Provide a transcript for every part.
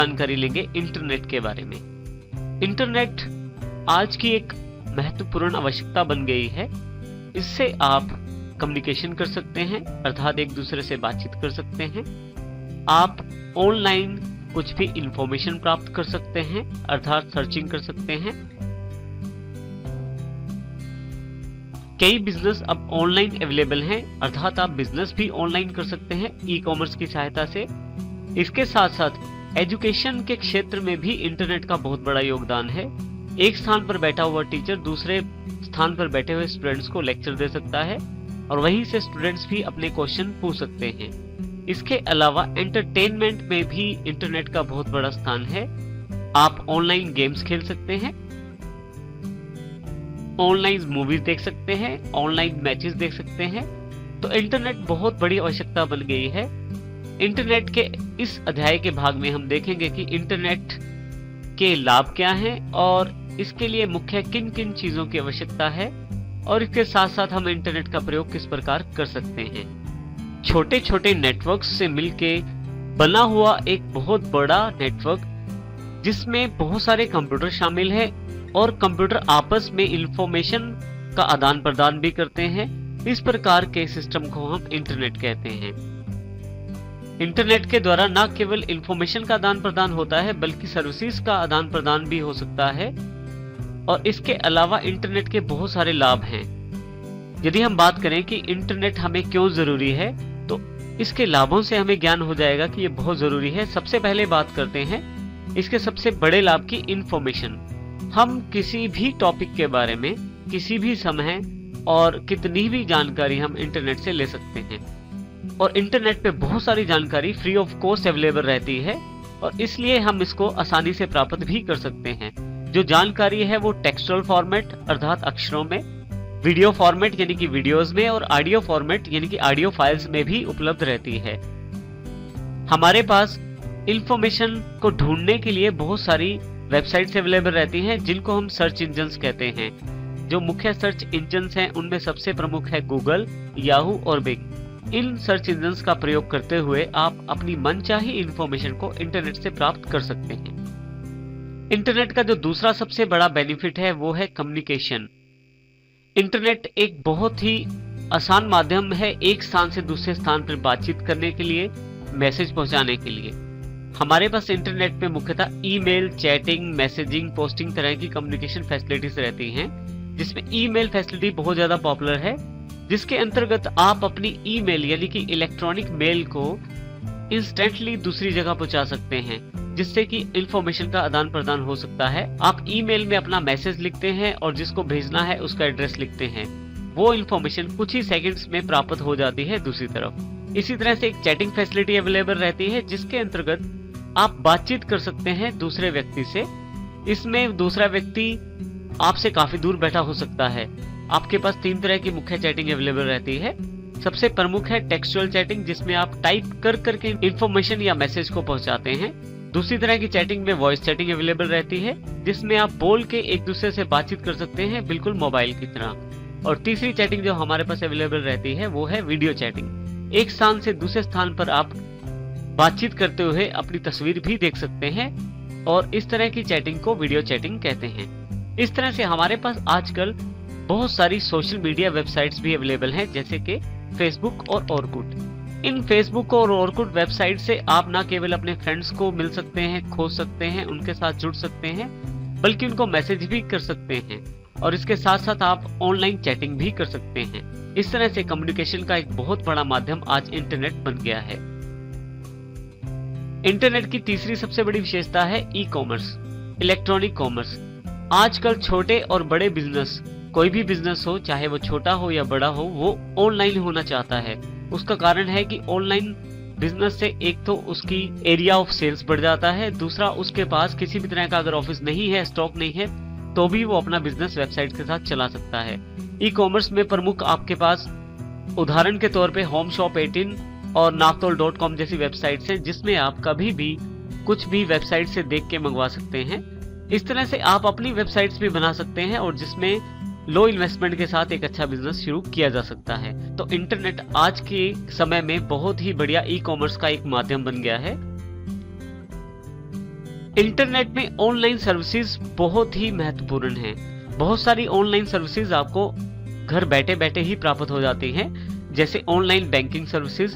जानकारी लेंगे इंटरनेट के बारे में। इंटरनेट आज की एक महत्वपूर्ण आवश्यकता बन गई है। इससे आप कम्युनिकेशन कर सकते हैं, अर्थात एक दूसरे से बातचीत कर सकते हैं। आप ऑनलाइन कुछ भी इंफॉर्मेशन प्राप्त कर सकते हैं, अर्थात सर्चिंग कर सकते हैं। कई बिजनेस अब ऑनलाइन अवेलेबल हैं, अर्थात आप बिजनेस भी ऑनलाइन कर सकते हैं ई कॉमर्स की सहायता से। इसके साथ साथ एजुकेशन के क्षेत्र में भी इंटरनेट का बहुत बड़ा योगदान है। एक स्थान पर बैठा हुआ टीचर दूसरे स्थान पर बैठे हुए स्टूडेंट्स को लेक्चर दे सकता है और वहीं से स्टूडेंट्स भी अपने क्वेश्चन पूछ सकते हैं। इसके अलावा एंटरटेनमेंट में भी इंटरनेट का बहुत बड़ा स्थान है। आप ऑनलाइन गेम्स खेल सकते हैं, ऑनलाइन मूवीज देख सकते हैं, ऑनलाइन मैचेस देख सकते हैं। तो इंटरनेट बहुत बड़ी आवश्यकता बन गई है। इंटरनेट के इस अध्याय के भाग में हम देखेंगे कि इंटरनेट के लाभ क्या हैं और इसके लिए मुख्य किन किन चीजों की आवश्यकता है और इसके साथ साथ हम इंटरनेट का प्रयोग किस प्रकार कर सकते हैं। छोटे छोटे नेटवर्क से मिलके बना हुआ एक बहुत बड़ा नेटवर्क, जिसमें बहुत सारे कंप्यूटर शामिल हैं और कंप्यूटर आपस में इंफॉर्मेशन का आदान प्रदान भी करते हैं। इस प्रकार के सिस्टम को हम इंटरनेट कहते हैं। इंटरनेट के द्वारा न केवल इंफॉर्मेशन का आदान प्रदान होता है बल्कि सर्विसेज का आदान प्रदान भी हो सकता है। और इसके अलावा इंटरनेट के बहुत सारे लाभ हैं। यदि हम बात करें कि इंटरनेट हमें क्यों जरूरी है, तो इसके लाभों से हमें ज्ञान हो जाएगा कि ये बहुत जरूरी है। सबसे पहले बात करते हैं इसके सबसे बड़े लाभ की, इंफॉर्मेशन। हम किसी भी टॉपिक के बारे में किसी भी समय और कितनी भी जानकारी हम इंटरनेट से ले सकते हैं। और इंटरनेट पे बहुत सारी जानकारी फ्री ऑफ कॉस्ट अवेलेबल रहती है और इसलिए हम इसको आसानी से प्राप्त भी कर सकते हैं। जो जानकारी है वो टेक्सचुअल फॉर्मेट अर्थात अक्षरों में, वीडियो फॉर्मेट यानी कि वीडियोस में और ऑडियो फॉर्मेट यानी कि ऑडियो फाइल्स में भी उपलब्ध रहती है। हमारे पास इंफॉर्मेशन को ढूंढने के लिए बहुत सारी वेबसाइट्स अवेलेबल रहती हैं जिनको हम सर्च इंजन्स कहते हैं। जो मुख्य सर्च इंजन्स हैं उनमें सबसे प्रमुख है गूगल, याहू और बिंग। इन सर्च इंजन्स का प्रयोग करते हुए आप अपनी मनचाही इंफॉर्मेशन को इंटरनेट से प्राप्त कर सकते हैं। इंटरनेट का जो दूसरा सबसे बड़ा बेनिफिट है वो है कम्युनिकेशन। इंटरनेट एक बहुत ही आसान माध्यम है एक स्थान से दूसरे स्थान पर बातचीत करने के लिए, मैसेज पहुंचाने के लिए। हमारे पास इंटरनेट पे मुख्यतः ईमेल, चैटिंग, मैसेजिंग, पोस्टिंग तरह की कम्युनिकेशन फैसिलिटीज रहती हैं, जिसमें ईमेल फैसिलिटी बहुत ज्यादा पॉपुलर है, जिसके अंतर्गत आप अपनी ईमेल यानी कि इलेक्ट्रॉनिक मेल को इंस्टेंटली दूसरी जगह पहुंचा सकते हैं, जिससे कि इंफॉर्मेशन का आदान प्रदान हो सकता है। आप ईमेल में अपना मैसेज लिखते हैं और जिसको भेजना है उसका एड्रेस लिखते हैं, वो इंफॉर्मेशन कुछ ही सेकंड्स में प्राप्त हो जाती है दूसरी तरफ। इसी तरह से एक चैटिंग फैसिलिटी अवेलेबल रहती है जिसके अंतर्गत आप बातचीत कर सकते हैं दूसरे व्यक्ति से। इसमें दूसरा व्यक्ति आपसे काफी दूर बैठा हो सकता है। आपके पास 3 तरह की मुख्य चैटिंग अवेलेबल रहती है। सबसे प्रमुख है टेक्सचुअल चैटिंग, जिसमें आप टाइप कर करके इंफॉर्मेशन या मैसेज को पहुंचाते हैं। दूसरी तरह की चैटिंग में वॉइस चैटिंग अवेलेबल रहती है, जिसमें आप बोल के एक दूसरे से बातचीत कर सकते हैं, बिल्कुल मोबाइल की तरह। और तीसरी चैटिंग जो हमारे पास अवेलेबल रहती है वो है वीडियो चैटिंग। एक स्थान से दूसरे स्थान पर आप बातचीत करते हुए अपनी तस्वीर भी देख सकते हैं और इस तरह की चैटिंग को वीडियो चैटिंग कहते हैं। इस तरह से हमारे पास आजकल बहुत सारी सोशल मीडिया वेबसाइट्स भी अवेलेबल हैं, जैसे कि फेसबुक और ऑरकुट। इन फेसबुक और ऑरकुट वेबसाइट से आप न केवल अपने फ्रेंड्स को मिल सकते हैं, खोज सकते हैं, उनके साथ जुड़ सकते हैं, बल्कि उनको मैसेज भी कर सकते हैं और इसके साथ साथ आप ऑनलाइन चैटिंग भी कर सकते हैं। इस तरह से कम्युनिकेशन का एक बहुत बड़ा माध्यम आज इंटरनेट बन गया है। इंटरनेट की तीसरी सबसे बड़ी विशेषता है ई कॉमर्स, इलेक्ट्रॉनिक कॉमर्स। आजकल छोटे और बड़े बिजनेस, कोई भी बिजनेस हो, चाहे वो छोटा हो या बड़ा हो, वो ऑनलाइन होना चाहता है। उसका कारण है कि ऑनलाइन बिजनेस से एक तो उसकी एरिया ऑफ सेल्स बढ़ जाता है, दूसरा उसके पास किसी भी तरह का अगर ऑफिस नहीं है, स्टॉक नहीं है, तो भी वो अपना बिजनेस वेबसाइट के साथ चला सकता है। ई कॉमर्स में प्रमुख आपके पास उदाहरण के तौर पे होम शॉप 18 और naaptol.com जैसी वेबसाइट्स हैं, जिसमें आप कभी भी कुछ भी वेबसाइट से देख के मंगवा सकते हैं। इस तरह से आप अपनी वेबसाइट्स भी बना सकते हैं और जिसमें लो इन्वेस्टमेंट के साथ एक अच्छा बिजनेस शुरू किया जा सकता है। तो इंटरनेट आज के समय में बहुत ही बढ़िया ई कॉमर्स का एक माध्यम बन गया है। इंटरनेट में ऑनलाइन सर्विसेज बहुत ही महत्वपूर्ण हैं। बहुत सारी ऑनलाइन सर्विसेज आपको घर बैठे बैठे ही प्राप्त हो जाती हैं, जैसे ऑनलाइन बैंकिंग सर्विसेज।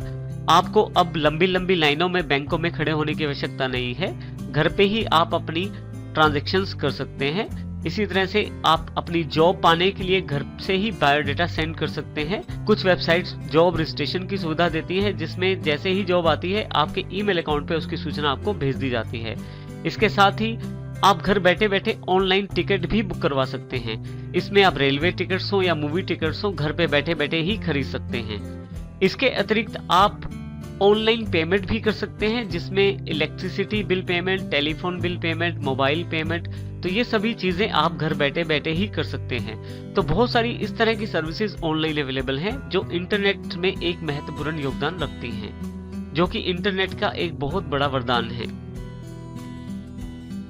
आपको अब लंबी लंबी लाइनों में बैंकों में खड़े होने की आवश्यकता नहीं है, घर पे ही आप अपनी ट्रांजैक्शंस कर सकते हैं। इसी तरह से आप अपनी जॉब पाने के लिए घर से ही बायोडाटा सेंड कर सकते हैं। कुछ वेबसाइट्स जॉब रजिस्ट्रेशन की सुविधा देती हैं, जिसमें जैसे ही जॉब आती है आपके ईमेल अकाउंट पे उसकी सूचना आपको भेज दी जाती है। इसके साथ ही आप घर बैठे बैठे ऑनलाइन टिकट भी बुक करवा सकते हैं। इसमें आप रेलवे टिकट्स हो या मूवी टिकट्स हो, घर पे बैठे बैठे ही खरीद सकते हैं। इसके अतिरिक्त आप ऑनलाइन पेमेंट भी कर सकते हैं, जिसमें electricity bill payment, telephone bill payment, mobile payment, तो ये सभी चीजें आप घर बैठे बैठे ही कर सकते हैं। तो बहुत सारी इस तरह की सर्विसेज ऑनलाइन अवेलेबल हैं जो इंटरनेट में एक महत्वपूर्ण योगदान रखती हैं, जो कि इंटरनेट का एक बहुत बड़ा वरदान है।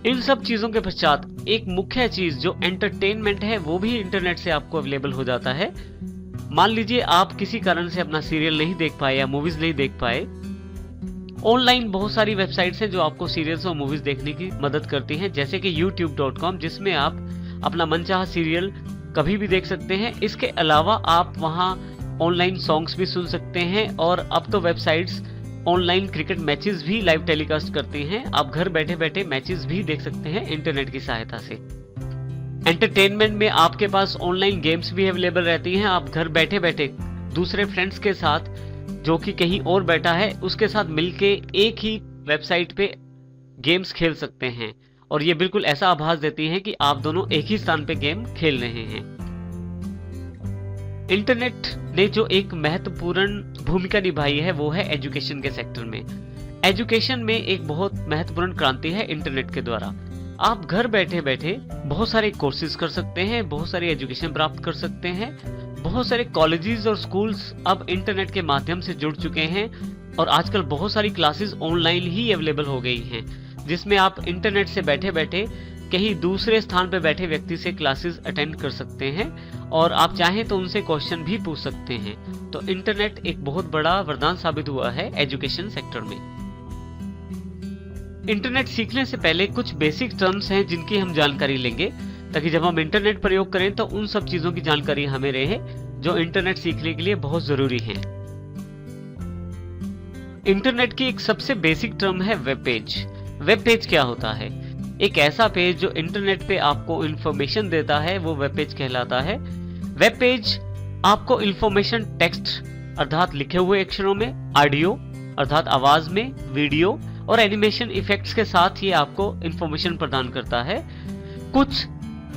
इन सब चीजों के पश्चात एक मुख्य चीज जो एंटरटेनमेंट है, वो भी इंटरनेट से आपको अवेलेबल हो जाता है। मान लीजिए आप किसी कारण से अपना सीरियल नहीं देख पाए या मूवीज नहीं देख पाए, ऑनलाइन बहुत सारी वेबसाइट्स हैं जो आपको सीरियल्स और मूवीज देखने की मदद करती हैं, जैसे कि youtube.com, जिसमें आप अपना मनचाहा सीरियल कभी भी देख सकते हैं। इसके अलावा आप वहां ऑनलाइन सॉन्ग्स भी सुन सकते हैं, और अब तो वेबसाइट्स ऑनलाइन क्रिकेट मैचेस भी लाइव टेलीकास्ट करती हैं। आप घर बैठे बैठे मैचेस भी देख सकते हैं इंटरनेट की सहायता से। एंटरटेनमेंट में आपके पास ऑनलाइन गेम्स भी अवेलेबल रहती हैं। आप घर बैठे बैठे दूसरे फ्रेंड्स के साथ, जो कि कहीं और बैठा है, उसके साथ मिलके एक ही वेबसाइट पे गेम्स खेल सकते हैं, और ये बिल्कुल ऐसा आभास देती है कि आप दोनों एक ही स्थान पे गेम खेल रहे हैं। इंटरनेट ने जो एक महत्वपूर्ण भूमिका निभाई है वो है एजुकेशन के सेक्टर में। एजुकेशन में एक बहुत महत्वपूर्ण क्रांति है इंटरनेट के द्वारा। आप घर बैठे बैठे बहुत सारे कोर्सेज कर सकते हैं, बहुत सारी एजुकेशन प्राप्त कर सकते हैं। बहुत सारे कॉलेजेस और स्कूल्स अब इंटरनेट के माध्यम से जुड़ चुके हैं, और आजकल बहुत सारी क्लासेस ऑनलाइन ही अवेलेबल हो गई हैं, जिसमें आप इंटरनेट से बैठे बैठे कहीं दूसरे स्थान पर बैठे व्यक्ति से क्लासेस अटेंड कर सकते हैं, और आप चाहें तो उनसे क्वेश्चन भी पूछ सकते हैं। तो इंटरनेट एक बहुत बड़ा वरदान साबित हुआ है एजुकेशन सेक्टर में। इंटरनेट सीखने से पहले कुछ बेसिक टर्म्स हैं जिनकी हम जानकारी लेंगे, ताकि जब हम इंटरनेट प्रयोग करें तो उन सब चीजों की जानकारी हमें रहे जो इंटरनेट सीखने के लिए बहुत जरूरी है। इंटरनेट की एक सबसे बेसिक टर्म है वेब पेज। वेब पेज क्या होता है? एक ऐसा पेज जो इंटरनेट पे आपको इंफॉर्मेशन देता है, वो वेब पेज कहलाता है। वेब पेज आपको इंफॉर्मेशन टेक्स्ट अर्थात लिखे हुए अक्षरों में, ऑडियो अर्थात आवाज में, वीडियो और एनिमेशन इफेक्ट्स के साथ ही आपको इंफॉर्मेशन प्रदान करता है। कुछ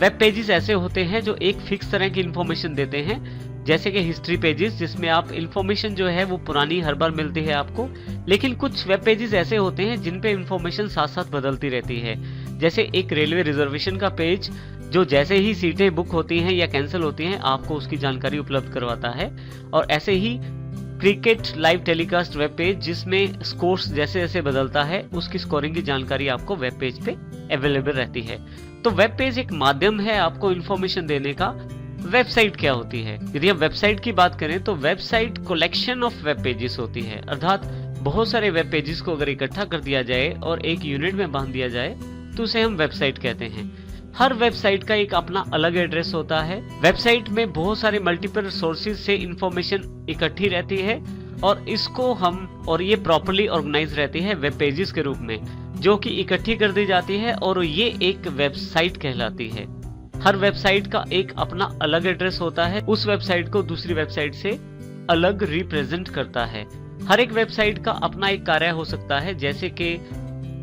वेब पेजेस ऐसे होते हैं जो एक फिक्स तरह की इंफॉर्मेशन देते हैं, जैसे कि हिस्ट्री पेजेस, जिसमें आप इंफॉर्मेशन जो है वो पुरानी हर बार मिलती है आपको। लेकिन कुछ वेब पेजेस ऐसे होते हैं जिन पे इंफॉर्मेशन साथ साथ बदलती रहती है, जैसे एक रेलवे रिजर्वेशन का पेज जो जैसे ही सीटें बुक होती हैं या कैंसिल होती हैं आपको उसकी जानकारी उपलब्ध करवाता है। और ऐसे ही cricket live telecast web page, जिसमें स्कोर्स जैसे जैसे बदलता है उसकी स्कोरिंग की जानकारी आपको वेब पेज पे अवेलेबल रहती है। तो वेब पेज एक माध्यम है आपको इंफॉर्मेशन देने का। वेबसाइट क्या होती है? यदि हम वेबसाइट की बात करें तो website collection of web pages होती है, अर्थात बहुत सारे वेब पेजेस को अगर इकट्ठा कर दिया जाए और एक यूनिट में बांध दिया जाए तो उसे हम वेबसाइट कहते हैं। हर वेबसाइट का एक अपना अलग एड्रेस होता है। वेबसाइट में बहुत सारे मल्टीपल सोर्सेज से इंफॉर्मेशन इकट्ठी रहती है, और इसको हम और ये प्रॉपर्ली ऑर्गेनाइज रहती है वेब पेजेस के रूप में, जो कि इकट्ठी कर दी जाती है और ये एक वेबसाइट कहलाती है। हर वेबसाइट का एक अपना अलग एड्रेस होता है, उस वेबसाइट को दूसरी वेबसाइट से अलग रिप्रेजेंट करता है। हर एक वेबसाइट का अपना एक कार्य हो सकता है, जैसे कि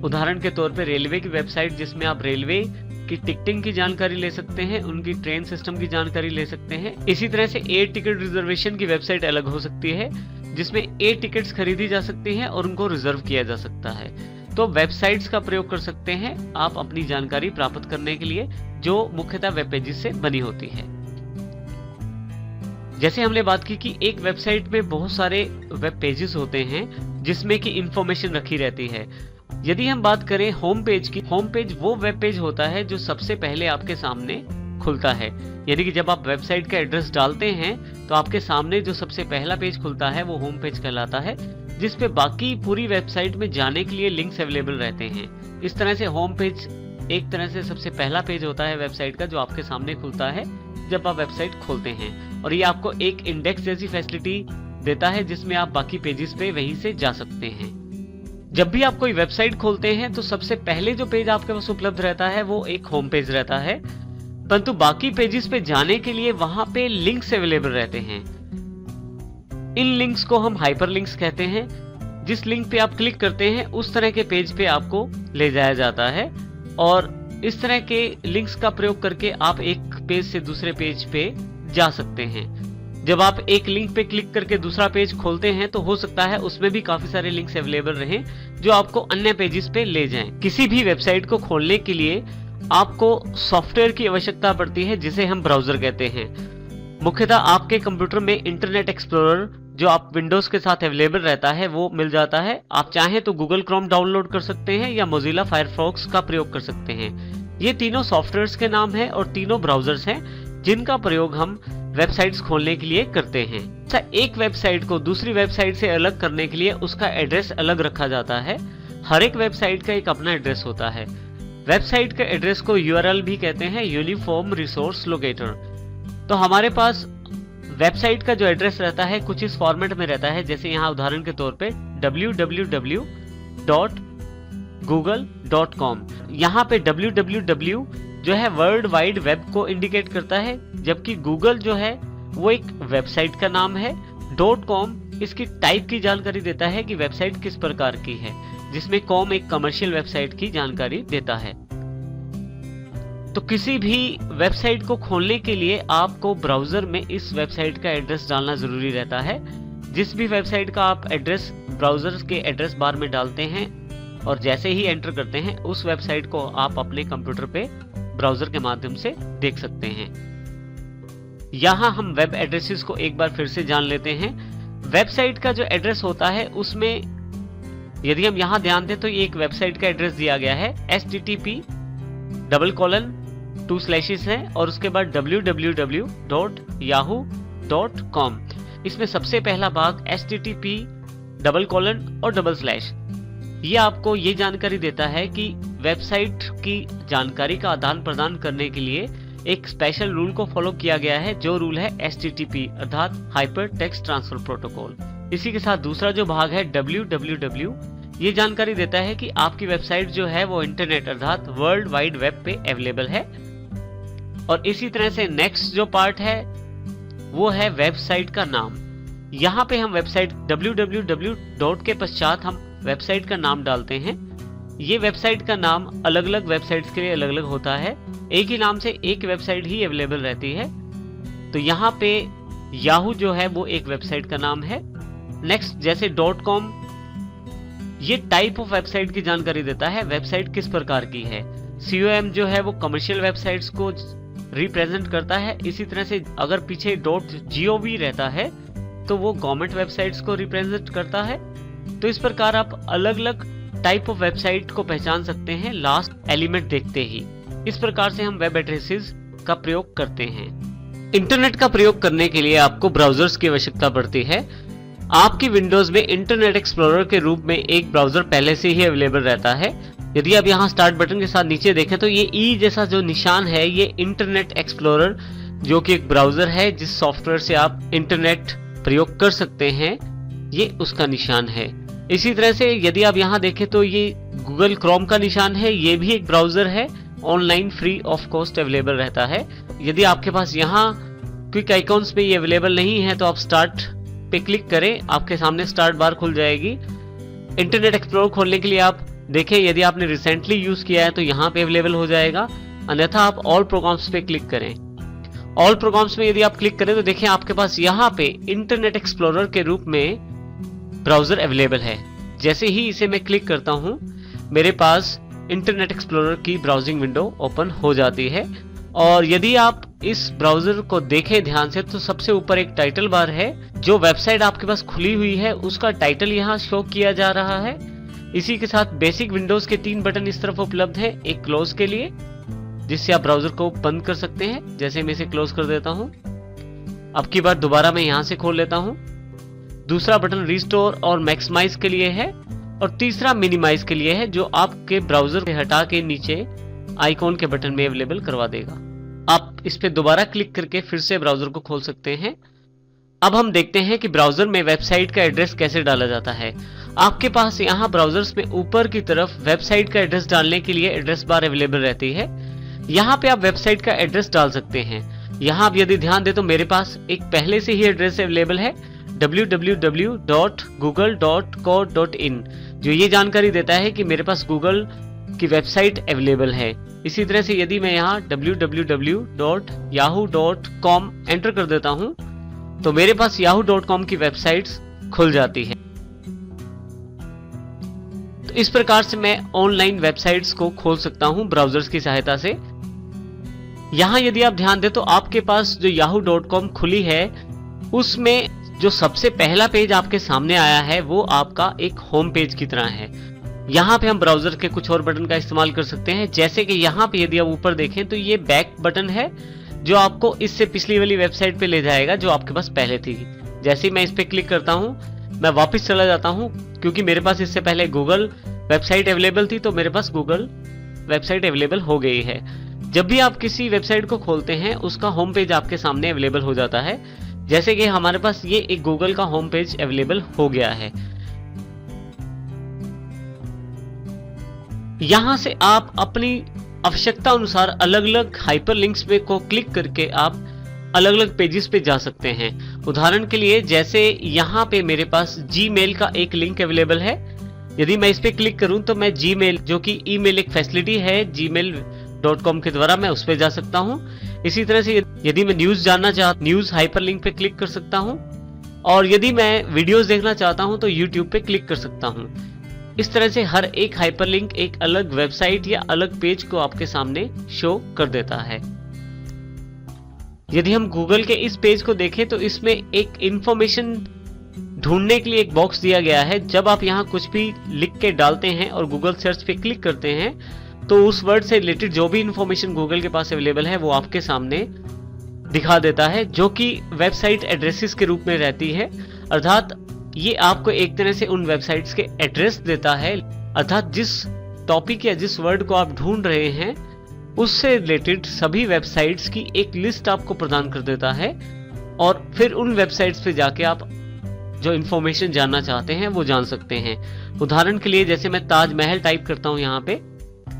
उदाहरण के तौर पे रेलवे की वेबसाइट, जिसमें आप रेलवे की टिकटिंग की जानकारी ले सकते हैं, उनकी ट्रेन सिस्टम की जानकारी ले सकते हैं। इसी तरह से एयर टिकट रिजर्वेशन की वेबसाइट अलग हो सकती है, जिसमें एयर टिकट्स खरीदी जा सकती हैं और उनको रिजर्व किया जा सकता है। तो वेबसाइट्स का प्रयोग कर सकते हैं आप अपनी जानकारी प्राप्त करने के लिए, जो मुख्यतः वेब पेजेस से बनी होती है। जैसे हमने बात की कि एक वेबसाइट में बहुत सारे वेब पेजेस होते हैं जिसमें कि इंफॉर्मेशन रखी रहती है। यदि हम बात करें होम पेज की, होम पेज वो वेब पेज होता है जो सबसे पहले आपके सामने खुलता है। यानी कि जब आप वेबसाइट का एड्रेस डालते हैं तो आपके सामने जो सबसे पहला पेज खुलता है वो होम पेज कहलाता है, जिस पे बाकी पूरी वेबसाइट में जाने के लिए लिंक्स अवेलेबल रहते हैं। इस तरह से होम पेज एक तरह से सबसे पहला पेज होता है वेबसाइट का जो आपके सामने खुलता है जब आप वेबसाइट खोलते हैं, और ये आपको एक इंडेक्स जैसी फैसिलिटी देता है जिसमें आप बाकी पेजेस पे वहीं से जा सकते हैं। जब भी आप कोई वेबसाइट खोलते हैं तो सबसे पहले जो पेज आपके पास उपलब्ध रहता है वो एक होम पेज रहता है, परंतु बाकी पेजेस पे जाने के लिए वहां पे लिंक्स अवेलेबल रहते हैं। इन लिंक्स को हम हाइपरलिंक्स कहते हैं। जिस लिंक पे आप क्लिक करते हैं उस तरह के पेज पे आपको ले जाया जाता है, और इस तरह के लिंक्स का प्रयोग करके आप एक पेज से दूसरे पेज पे जा सकते हैं। जब आप एक लिंक पे क्लिक करके दूसरा पेज खोलते हैं तो हो सकता है उसमें भी काफी सारे लिंक्स अवेलेबल रहें जो आपको अन्य पेजेस पे ले जाएं। किसी भी वेबसाइट को खोलने के लिए आपको सॉफ्टवेयर की आवश्यकता पड़ती है जिसे हम ब्राउजर कहते हैं। मुख्यतः आपके कंप्यूटर में इंटरनेट एक्सप्लोरर जो आप विंडोज के साथ अवेलेबल रहता है वो मिल जाता है। आप चाहें तो गूगल क्रोम डाउनलोड कर सकते हैं या मोजिला फायरफॉक्स का प्रयोग कर सकते हैं। ये तीनों सॉफ्टवेयर्स के नाम हैं और तीनों ब्राउजर्स हैं जिनका प्रयोग हम वेबसाइट्स खोलने के लिए करते हैं। अच्छा, एक वेबसाइट को दूसरी वेबसाइट से अलग करने के लिए उसका एड्रेस अलग रखा जाता है। हर एक वेबसाइट का एक अपना एड्रेस होता है। वेबसाइट के एड्रेस को यूआरएल भी कहते हैं, यूनिफॉर्म रिसोर्स लोकेटर। तो हमारे पास वेबसाइट का जो एड्रेस रहता है कुछ इस फॉर्मेट में रहता है, जैसे यहाँ उदाहरण के तौर पे www.google.com। यहाँ पे www जो है वर्ल्ड वाइड वेब को इंडिकेट करता है, जबकि गूगल जो है वो एक वेबसाइट का नाम है। .com इसकी टाइप की जानकारी देता है कि वेबसाइट किस प्रकार की है, जिसमें कॉम एक कमर्शियल वेबसाइट की जानकारी देता है। तो किसी भी वेबसाइट को खोलने के लिए आपको ब्राउजर में इस वेबसाइट का एड्रेस डालना जरूरी रहता है। जिस भी वेबसाइट का आप एड्रेस ब्राउजर के एड्रेस बार में डालते हैं और जैसे ही एंटर करते हैं उस वेबसाइट को आप अपने कंप्यूटर पे ब्राउजर के माध्यम से देख सकते हैं। यहाँ हम वेब एड्रेसेस को एक बार फिर से जान लेते हैं। वेबसाइट का जो एड्रेस होता है उसमें यदि हम यहाँ ध्यान दें तो ये एक वेबसाइट का एड्रेस दिया गया है, http://2 है और उसके बाद www.yahoo.com। इसमें सबसे पहला भाग http:// ये आपको ये जानकारी देता है कि वेबसाइट की जानकारी का आदान प्रदान करने के लिए एक स्पेशल रूल को फॉलो किया गया है, जो रूल है HTTP अर्थात हाइपर टेक्स्ट ट्रांसफर प्रोटोकॉल। इसी के साथ दूसरा जो भाग है www, ये जानकारी देता है कि आपकी वेबसाइट जो है वो इंटरनेट अर्थात वर्ल्ड वाइड वेब पे अवेलेबल है। और इसी तरह से नेक्स्ट जो पार्ट है वो है वेबसाइट का नाम। यहाँ पे हम वेबसाइट www. के पश्चात हम वेबसाइट का नाम डालते हैं। ये वेबसाइट का नाम अलग अलग वेबसाइट्स के लिए अलग अलग होता है। एक ही नाम से एक वेबसाइट ही अवेलेबल रहती है। तो यहाँ पे याहू जो है वो एक वेबसाइट का नाम है। नेक्स्ट जैसे .com, ये टाइप ऑफ वेबसाइट की जानकारी देता है, वेबसाइट किस प्रकार की है। COM जो है वो कमर्शियल वेबसाइट्स को रिप्रेजेंट करता है। इसी तरह से अगर पीछे .gov रहता है तो वो गवर्नमेंट वेबसाइट्स को रिप्रेजेंट करता है। तो इस प्रकार आप अलग अलग टाइप ऑफ वेबसाइट को पहचान सकते हैं लास्ट एलिमेंट देखते ही। इस प्रकार से हम वेब एड्रेसेस का प्रयोग करते हैं। इंटरनेट का प्रयोग करने के लिए आपको ब्राउजर्स की आवश्यकता पड़ती है। आपकी विंडोज में इंटरनेट एक्सप्लोरर के रूप में एक ब्राउजर पहले से ही अवेलेबल रहता है। यदि आप यहाँ स्टार्ट बटन के साथ नीचे देखें तो ये ई जैसा जो निशान है ये इंटरनेट एक्सप्लोरर जो कि एक ब्राउजर है जिस सॉफ्टवेयर से आप इंटरनेट प्रयोग कर सकते हैं, ये उसका निशान है। इसी तरह से यदि आप यहाँ देखें तो ये गूगल क्रोम का निशान है, ये भी एक ब्राउजर है, online free of cost available रहता है। यदि आपके पास यहाँ क्विक आइकॉन्स पे ये अवेलेबल नहीं है तो आप स्टार्ट पे क्लिक करें, आपके सामने स्टार्ट बार खुल जाएगी। इंटरनेट एक्सप्लोरर खोलने के लिए आप देखें यदि आपने रिसेंटली यूज किया है तो यहाँ पे अवेलेबल हो जाएगा, अन्यथा आप ऑल प्रोग्राम्स पे क्लिक करें। ऑल प्रोग्राम्स में यदि आप क्लिक करें तो देखें आपके पास यहाँ पे इंटरनेट एक्सप्लोरर के रूप में ब्राउजर अवेलेबल है। जैसे ही इसे मैं क्लिक करता हूँ मेरे पास इंटरनेट एक्सप्लोरर की ब्राउजिंग विंडो ओपन हो जाती है। और यदि आप इस ब्राउजर को देखें ध्यान से तो सबसे ऊपर एक टाइटल बार है, जो वेबसाइट आपके पास खुली हुई है उसका टाइटल यहाँ शो किया जा रहा है। इसी के साथ बेसिक विंडोज के 3 बटन इस तरफ उपलब्ध है, एक क्लोज के लिए जिससे आप ब्राउजर को बंद कर सकते हैं। जैसे मैं इसे क्लोज कर देता हूं, अब की बार दोबारा मैं यहां से खोल लेता हूं। दूसरा बटन रिस्टोर और मैक्सिमाइज के लिए है और तीसरा मिनिमाइज के लिए है, जो आपके ब्राउजर से हटा के नीचे आइकॉन के बटन में अवेलेबल करवा देगा। आप इस पे दोबारा क्लिक करके फिर से ब्राउजर को खोल सकते हैं। अब हम देखते हैं कि ब्राउजर में वेबसाइट का एड्रेस कैसे डाला जाता है। आपके पास यहाँ ब्राउजर्स में ऊपर की तरफ वेबसाइट का एड्रेस डालने के लिए एड्रेस बार अवेलेबल रहती है। यहाँ पे आप वेबसाइट का एड्रेस डाल सकते हैं। यहाँ आप यदि ध्यान दे तो मेरे पास एक पहले से ही एड्रेस अवेलेबल है www.google.co.in, जो ये जानकारी देता है कि मेरे पास गूगल की वेबसाइट अवेलेबल है। इसी तरह से यदि मैं यहाँ www.yahoo.com एंटर कर देता हूँ तो मेरे पास yahoo.com की वेबसाइट्स खुल जाती है। तो इस प्रकार से मैं ऑनलाइन वेबसाइट्स को खोल सकता हूँ ब्राउजर्स की सहायता से। यहाँ यदि आप ध्यान दें तो आपके पास जो yahoo.com खुली है उसमें जो सबसे पहला पेज आपके सामने आया है वो आपका एक होम पेज की तरह है। यहाँ पे हम ब्राउजर के कुछ और बटन का इस्तेमाल कर सकते हैं, जैसे कि यहाँ पे यदि आप ऊपर देखें तो ये बैक बटन है जो आपको इससे पिछली वाली वेबसाइट पे ले जाएगा जो आपके पास पहले थी। जैसे ही मैं इस पे क्लिक करता हूँ मैं वापस चला जाता हूँ, क्योंकि मेरे पास इससे पहले गूगल वेबसाइट अवेलेबल थी तो मेरे पास गूगल वेबसाइट अवेलेबल हो गई है। जब भी आप किसी वेबसाइट को खोलते हैं उसका होम पेज आपके सामने अवेलेबल हो जाता है। जैसे कि हमारे पास ये एक गूगल का होम पेज अवेलेबल हो गया है। यहां से आप अपनी आवश्यकता अनुसार अलग अलग हाइपरलिंक्स पे को क्लिक करके आप अलग अलग पेजेस पे जा सकते हैं। उदाहरण के लिए जैसे यहाँ पे मेरे पास जीमेल का एक लिंक अवेलेबल है। यदि मैं इस पे क्लिक करूं तो मैं जीमेल, जो कि ईमेल एक फैसिलिटी है gmail.com के द्वारा, मैं उस पे जा सकता हूं। इसी तरह से यदि मैं न्यूज जानना चाहता न्यूज हाइपरलिंक पे क्लिक कर सकता हूं, और यदि मैं वीडियोस देखना चाहता हूं तो यूट्यूब पे क्लिक कर सकता हूं। इस तरह से हर एक हाइपरलिंक एक अलग वेबसाइट या अलग पेज को आपके सामने शो कर देता है। यदि हम गूगल के इस पेज को देखें तो इसमें एक इंफॉर्मेशन ढूंढने के लिए एक बॉक्स दिया गया है। जब आप यहाँ कुछ भी लिख के डालते हैं और गूगल सर्च पे क्लिक करते हैं तो उस वर्ड से रिलेटेड जो भी इंफॉर्मेशन गूगल के पास अवेलेबल है वो आपके सामने दिखा देता है, जो कि वेबसाइट एड्रेसेस के रूप में रहती है। अर्थात ये आपको एक तरह से उन वेबसाइट्स के एड्रेस देता है, अर्थात जिस टॉपिक या जिस वर्ड को आप ढूंढ रहे हैं उससे रिलेटेड सभी वेबसाइट्स की एक लिस्ट आपको प्रदान कर देता है, और फिर उन वेबसाइट्स पे जाके आप जो इंफॉर्मेशन जानना चाहते हैं वो जान सकते हैं। उदाहरण के लिए जैसे मैं ताजमहल टाइप करता हूं यहाँ पे,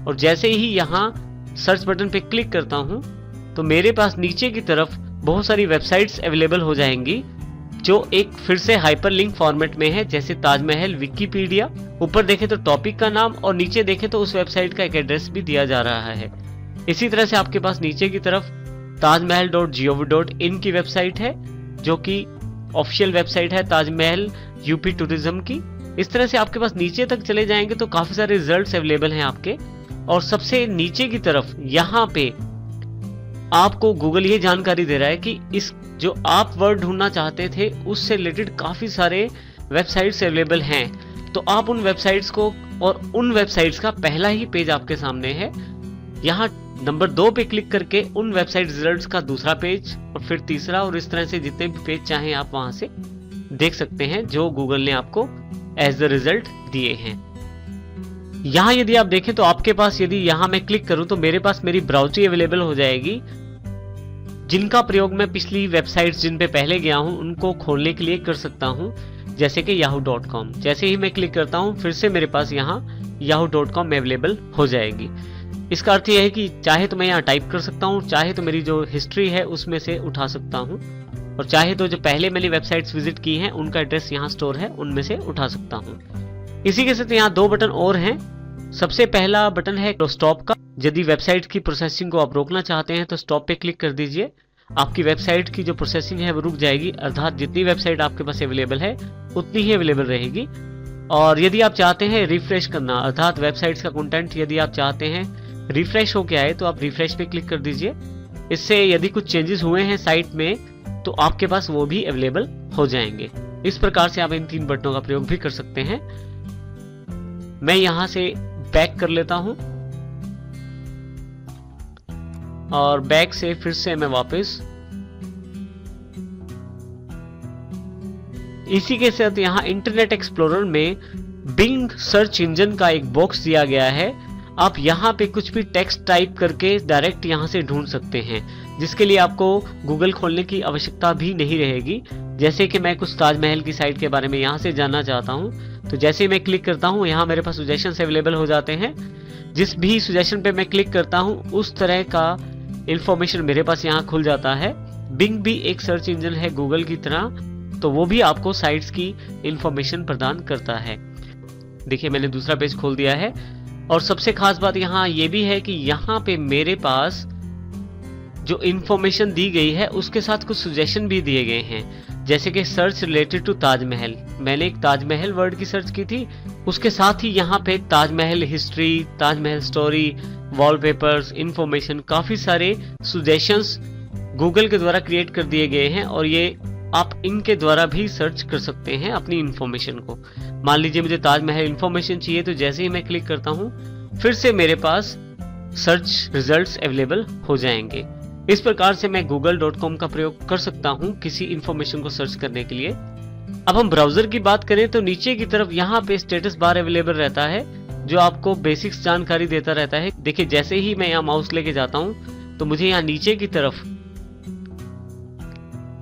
और जैसे ही यहाँ सर्च बटन पे क्लिक करता हूं तो मेरे पास नीचे की तरफ बहुत सारी वेबसाइट्स अवेलेबल हो जाएंगी जो एक फिर से हाइपरलिंक फॉर्मेट में है, जैसे ताजमहल विकिपीडिया। ऊपर देखें तो टॉपिक का नाम और नीचे देखें तो उस वेबसाइट का एक एड्रेस भी दिया जा रहा है। इसी तरह से आपके पास नीचे की तरफ tajmahal.gov.in की वेबसाइट है, जो कि ऑफिशियल वेबसाइट है ताजमहल यूपी टूरिज्म की। इस तरह से आपके पास नीचे तक चले जाएंगे तो काफी सारे रिजल्ट्स अवेलेबल हैं आपके, और सबसे नीचे की तरफ यहाँ पे आपको गूगल ये जानकारी दे रहा है कि इस जो आप वर्ड ढूंढना चाहते थे उससे रिलेटेड काफी सारे वेबसाइट्स अवेलेबल हैं। तो आप उन वेबसाइट्स को, और उन वेबसाइट्स का पहला ही पेज आपके सामने है। यहाँ नंबर 2 पे क्लिक करके उन वेबसाइट रिजल्ट्स का दूसरा पेज, और फिर तीसरा, और इस तरह से जितने भी पेज चाहें आप वहां से देख सकते हैं जो गूगल ने आपको एज द रिजल्ट दिए हैं। यहाँ यदि आप देखें तो आपके पास, यदि यहाँ मैं क्लिक करूं तो मेरे पास मेरी ब्राउज़र अवेलेबल हो जाएगी, जिनका प्रयोग मैं पिछली वेबसाइट्स जिन पे पहले गया हूं उनको खोलने के लिए कर सकता हूं, जैसे कि yahoo.com। जैसे ही मैं क्लिक करता हूं फिर से मेरे पास यहाँ yahoo.com अवेलेबल हो जाएगी। इसका अर्थ यह है कि चाहे तो मैं यहाँ टाइप कर सकता हूँ, चाहे तो मेरी जो हिस्ट्री है उसमें से उठा सकता हूँ, और चाहे तो जो पहले मैंने वेबसाइट्स विजिट की हैं उनका एड्रेस यहाँ स्टोर है उनमें से उठा सकता हूँ। इसी के साथ यहाँ 2 बटन और हैं। सबसे पहला बटन है स्टॉप का। यदि वेबसाइट की प्रोसेसिंग को आप रोकना चाहते हैं तो स्टॉप पे क्लिक कर दीजिए। आपकी वेबसाइट की जो प्रोसेसिंग है वो रुक जाएगी, अर्थात जितनी वेबसाइट आपके पास अवेलेबल है उतनी ही अवेलेबल रहेगी। और यदि आप चाहते हैं रिफ्रेश करना, अर्थात वेबसाइट्स का कंटेंट यदि आप चाहते हैं रिफ्रेश होके आए तो आप रिफ्रेश पे क्लिक कर दीजिए। इससे यदि कुछ चेंजेस हुए हैं साइट में तो आपके पास वो भी अवेलेबल हो जाएंगे। इस प्रकार से आप इन 3 बटनों का प्रयोग भी कर सकते हैं। मैं यहां से बैक कर लेता हूं, और बैक से फिर से मैं वापस इसी के साथ यहाँ इंटरनेट एक्सप्लोरर में बिंग सर्च इंजन का एक बॉक्स दिया गया है। आप यहाँ पे कुछ भी टेक्स्ट टाइप करके डायरेक्ट यहाँ से ढूंढ सकते हैं, जिसके लिए आपको गूगल खोलने की आवश्यकता भी नहीं रहेगी। जैसे कि मैं कुछ ताजमहल की साइट के बारे में यहाँ से जानना चाहता हूँ, तो जैसे ही मैं क्लिक करता हूँ यहाँ मेरे पास सजेशंस अवेलेबल हो जाते हैं। जिस भी सजेशन पे मैं क्लिक करता हूँ उस तरह का इंफॉर्मेशन मेरे पास यहाँ खुल जाता है। बिंग भी एक सर्च इंजन है गूगल की तरह, तो वो भी आपको साइट्स की इंफॉर्मेशन प्रदान करता है। देखिए मैंने दूसरा पेज खोल दिया है, और सबसे खास बात यहाँ ये भी है कि यहाँ पे मेरे पास जो इंफॉर्मेशन दी गई है उसके साथ कुछ सजेशन भी दिए गए हैं। जैसे कि सर्च रिलेटेड टू ताजमहल, मैंने एक ताजमहल वर्ड की सर्च की थी, उसके साथ ही यहाँ पे Taj Mahal history, Taj Mahal story, wallpapers, information, काफी सारे सजेशंस गूगल के द्वारा क्रिएट कर दिए गए हैं, और ये आप इनके द्वारा भी सर्च कर सकते हैं अपनी इंफॉर्मेशन को। मान लीजिए मुझे ताजमहल इंफॉर्मेशन चाहिए, तो जैसे ही मैं क्लिक करता हूँ फिर से मेरे पास सर्च रिजल्ट्स अवेलेबल हो जाएंगे। इस प्रकार से मैं google.com का प्रयोग कर सकता हूं किसी इंफॉर्मेशन को सर्च करने के लिए। अब हम ब्राउजर की बात करें तो नीचे की तरफ यहाँ पे स्टेटस बार अवेलेबल रहता है, जो आपको बेसिक्स जानकारी देता रहता है। देखिए जैसे ही मैं यहाँ माउस लेके जाता हूँ तो मुझे यहाँ नीचे की तरफ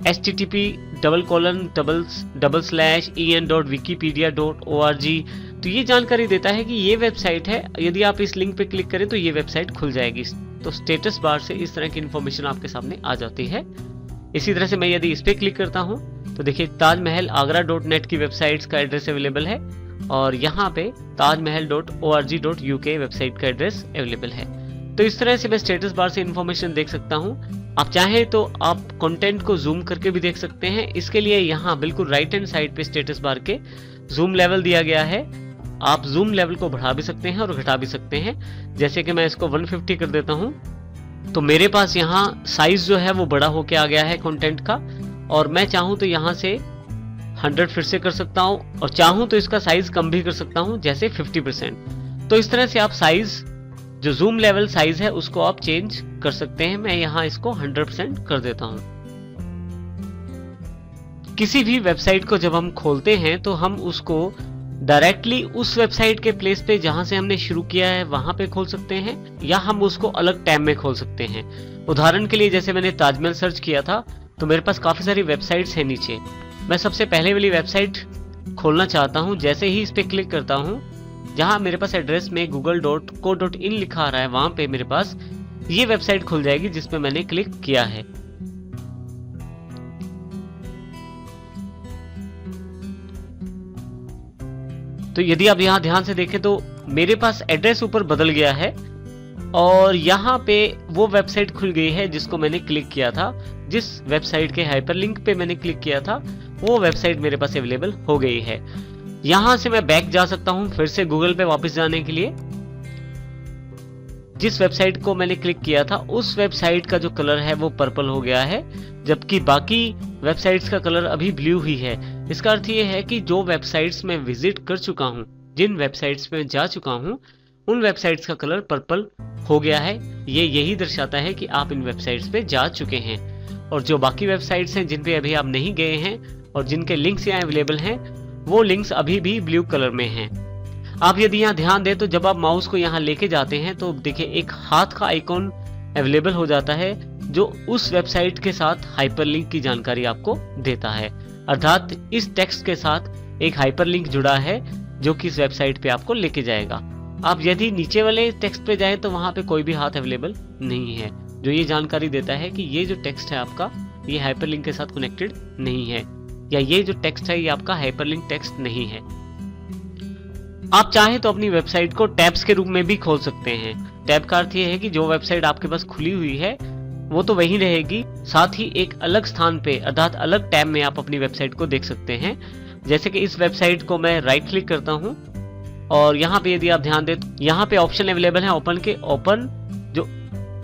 http://en.wikipedia.org, तो ये जानकारी देता है कि ये वेबसाइट है। यदि आप इस लिंक पे क्लिक करें तो ये वेबसाइट खुल जाएगी। तो स्टेटस बार से इस तरह की इंफॉर्मेशन आपके सामने आ जाती है। इसी तरह से मैं यदि इस पे क्लिक करता हूं तो देखिए ताजमहल आगरा.net की वेबसाइट्स का एड्रेस अवेलेबल है, और यहाँ पे tajmahal.org.uk वेबसाइट का एड्रेस अवेलेबल है। तो इस तरह से मैं स्टेटस बार से इंफॉर्मेशन देख सकता हूँ। आप चाहें तो आप कंटेंट को जूम करके भी देख सकते हैं। इसके लिए यहाँ बिल्कुल राइट हैंड साइड पे स्टेटस बार के जूम लेवल दिया गया है। आप जूम लेवल को बढ़ा भी सकते हैं और घटा भी सकते हैं। जैसे कि मैं इसको 150 कर देता हूं, तो मेरे पास यहाँ साइज जो है वो बड़ा होके आ गया है कंटेंट का, और मैं चाहूं तो यहाँ से 100 फिर से कर सकता हूं, और चाहूं तो इसका साइज कम भी कर सकता हूं, जैसे 50%। तो इस तरह से आप साइज, जो जूम लेवल साइज है, उसको आप चेंज कर सकते हैं। मैं यहाँ इसको 100% कर देता हूं। किसी भी वेबसाइट को जब हम खोलते हैं तो हम उसको डायरेक्टली उस वेबसाइट के प्लेस पे जहां से हमने शुरू किया है वहां पे खोल सकते हैं, या हम उसको अलग टैब में खोल सकते हैं। उदाहरण के लिए जैसे मैंने ताजमहल सर्च किया था तो मेरे पास काफी सारी वेबसाइट्स हैं नीचे। मैं सबसे पहले वाली वेबसाइट खोलना चाहता हूं। जैसे ही इस पे क्लिक करता हूं, जहां मेरे पास एड्रेस में google.co.in लिखा आ रहा है, वहां पे मेरे पास ये वेबसाइट खुल जाएगी जिसपे मैंने क्लिक किया है। तो यदि आप यहाँ ध्यान से देखें तो मेरे पास एड्रेस ऊपर बदल गया है, और यहाँ पे वो वेबसाइट खुल गई है जिसको मैंने क्लिक किया था। जिस वेबसाइट के हाइपरलिंक पे मैंने क्लिक किया था वो वेबसाइट मेरे पास अवेलेबल हो गई है। यहाँ से मैं बैक जा सकता हूँ फिर से गूगल पे वापस जाने के लिए। जिस वेबसाइट को मैंने क्लिक किया था उस वेबसाइट का जो कलर है वो पर्पल हो गया है, जबकि बाकी वेबसाइट्स का कलर अभी ब्लू ही है। इसका अर्थ ये है कि जो वेबसाइट्स में विजिट कर चुका हूँ, जिन वेबसाइट्स में जा चुका हूँ, उन वेबसाइट्स का कलर पर्पल हो गया है। ये यही दर्शाता है कि आप इन वेबसाइट्स पे जा चुके हैं। और जो बाकी वेबसाइट्स हैं जिन पे अभी आप नहीं गए हैं और जिनके लिंक्स यहाँ अवेलेबल हैं, वो लिंक्स अभी भी ब्लू कलर में हैं। आप यदि यहाँ ध्यान दें तो जब आप माउस को यहाँ लेके जाते हैं तो देखिए एक हाथ का आइकॉन अवेलेबल हो जाता है, जो उस वेबसाइट के साथ हाइपरलिंक की जानकारी आपको देता है। अर्थात इस टेक्स्ट के साथ एक हाइपरलिंक जुड़ा है जो कि इस वेबसाइट पे आपको लेके जाएगा। आप यदि नीचे वाले टेक्स्ट पे जाएं तो वहां पे कोई भी हाथ अवेलेबल नहीं है, जो ये जानकारी देता है कि ये जो टेक्स्ट है आपका, ये हाइपरलिंक के साथ कनेक्टेड नहीं है, या ये जो टेक्स्ट है ये आपका हाइपरलिंक टेक्स्ट नहीं है। आप चाहे तो अपनी वेबसाइट को टैब्स के रूप में भी खोल सकते हैं। टैब का अर्थ ये है कि जो वेबसाइट आपके पास खुली हुई है वो तो वही रहेगी, साथ ही एक अलग स्थान पे अर्थात अलग टैब में आप अपनी वेबसाइट को देख सकते हैं। जैसे कि इस वेबसाइट को मैं राइट क्लिक करता हूं, और यहाँ पे यदि आप ध्यान दें तो यहाँ पे ऑप्शन अवेलेबल है ओपन के। ओपन जो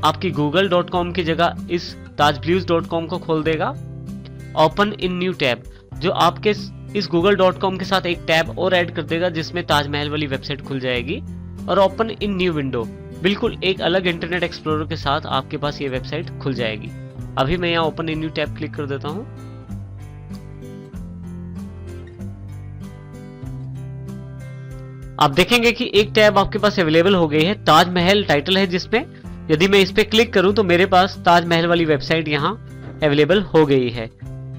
आपकी google.com की जगह इस tajblues.com को खोल देगा। ओपन इन न्यू टैब जो आपके इस google.com के साथ एक टैब और ऐड कर देगा जिसमें ताजमहल वाली वेबसाइट खुल जाएगी। और ओपन इन न्यू विंडो, बिल्कुल एक अलग इंटरनेट एक्सप्लोरर के साथ आपके पास ये वेबसाइट खुल जाएगी। अभी मैं यहाँ open in new tab click कर देता हूँ। आप देखेंगे कि एक टैब आपके पास अवेलेबल हो गई है, ताजमहल टाइटल है जिसमें। यदि मैं इस पे क्लिक करूं तो मेरे पास ताजमहल वाली वेबसाइट यहाँ अवेलेबल हो गई है।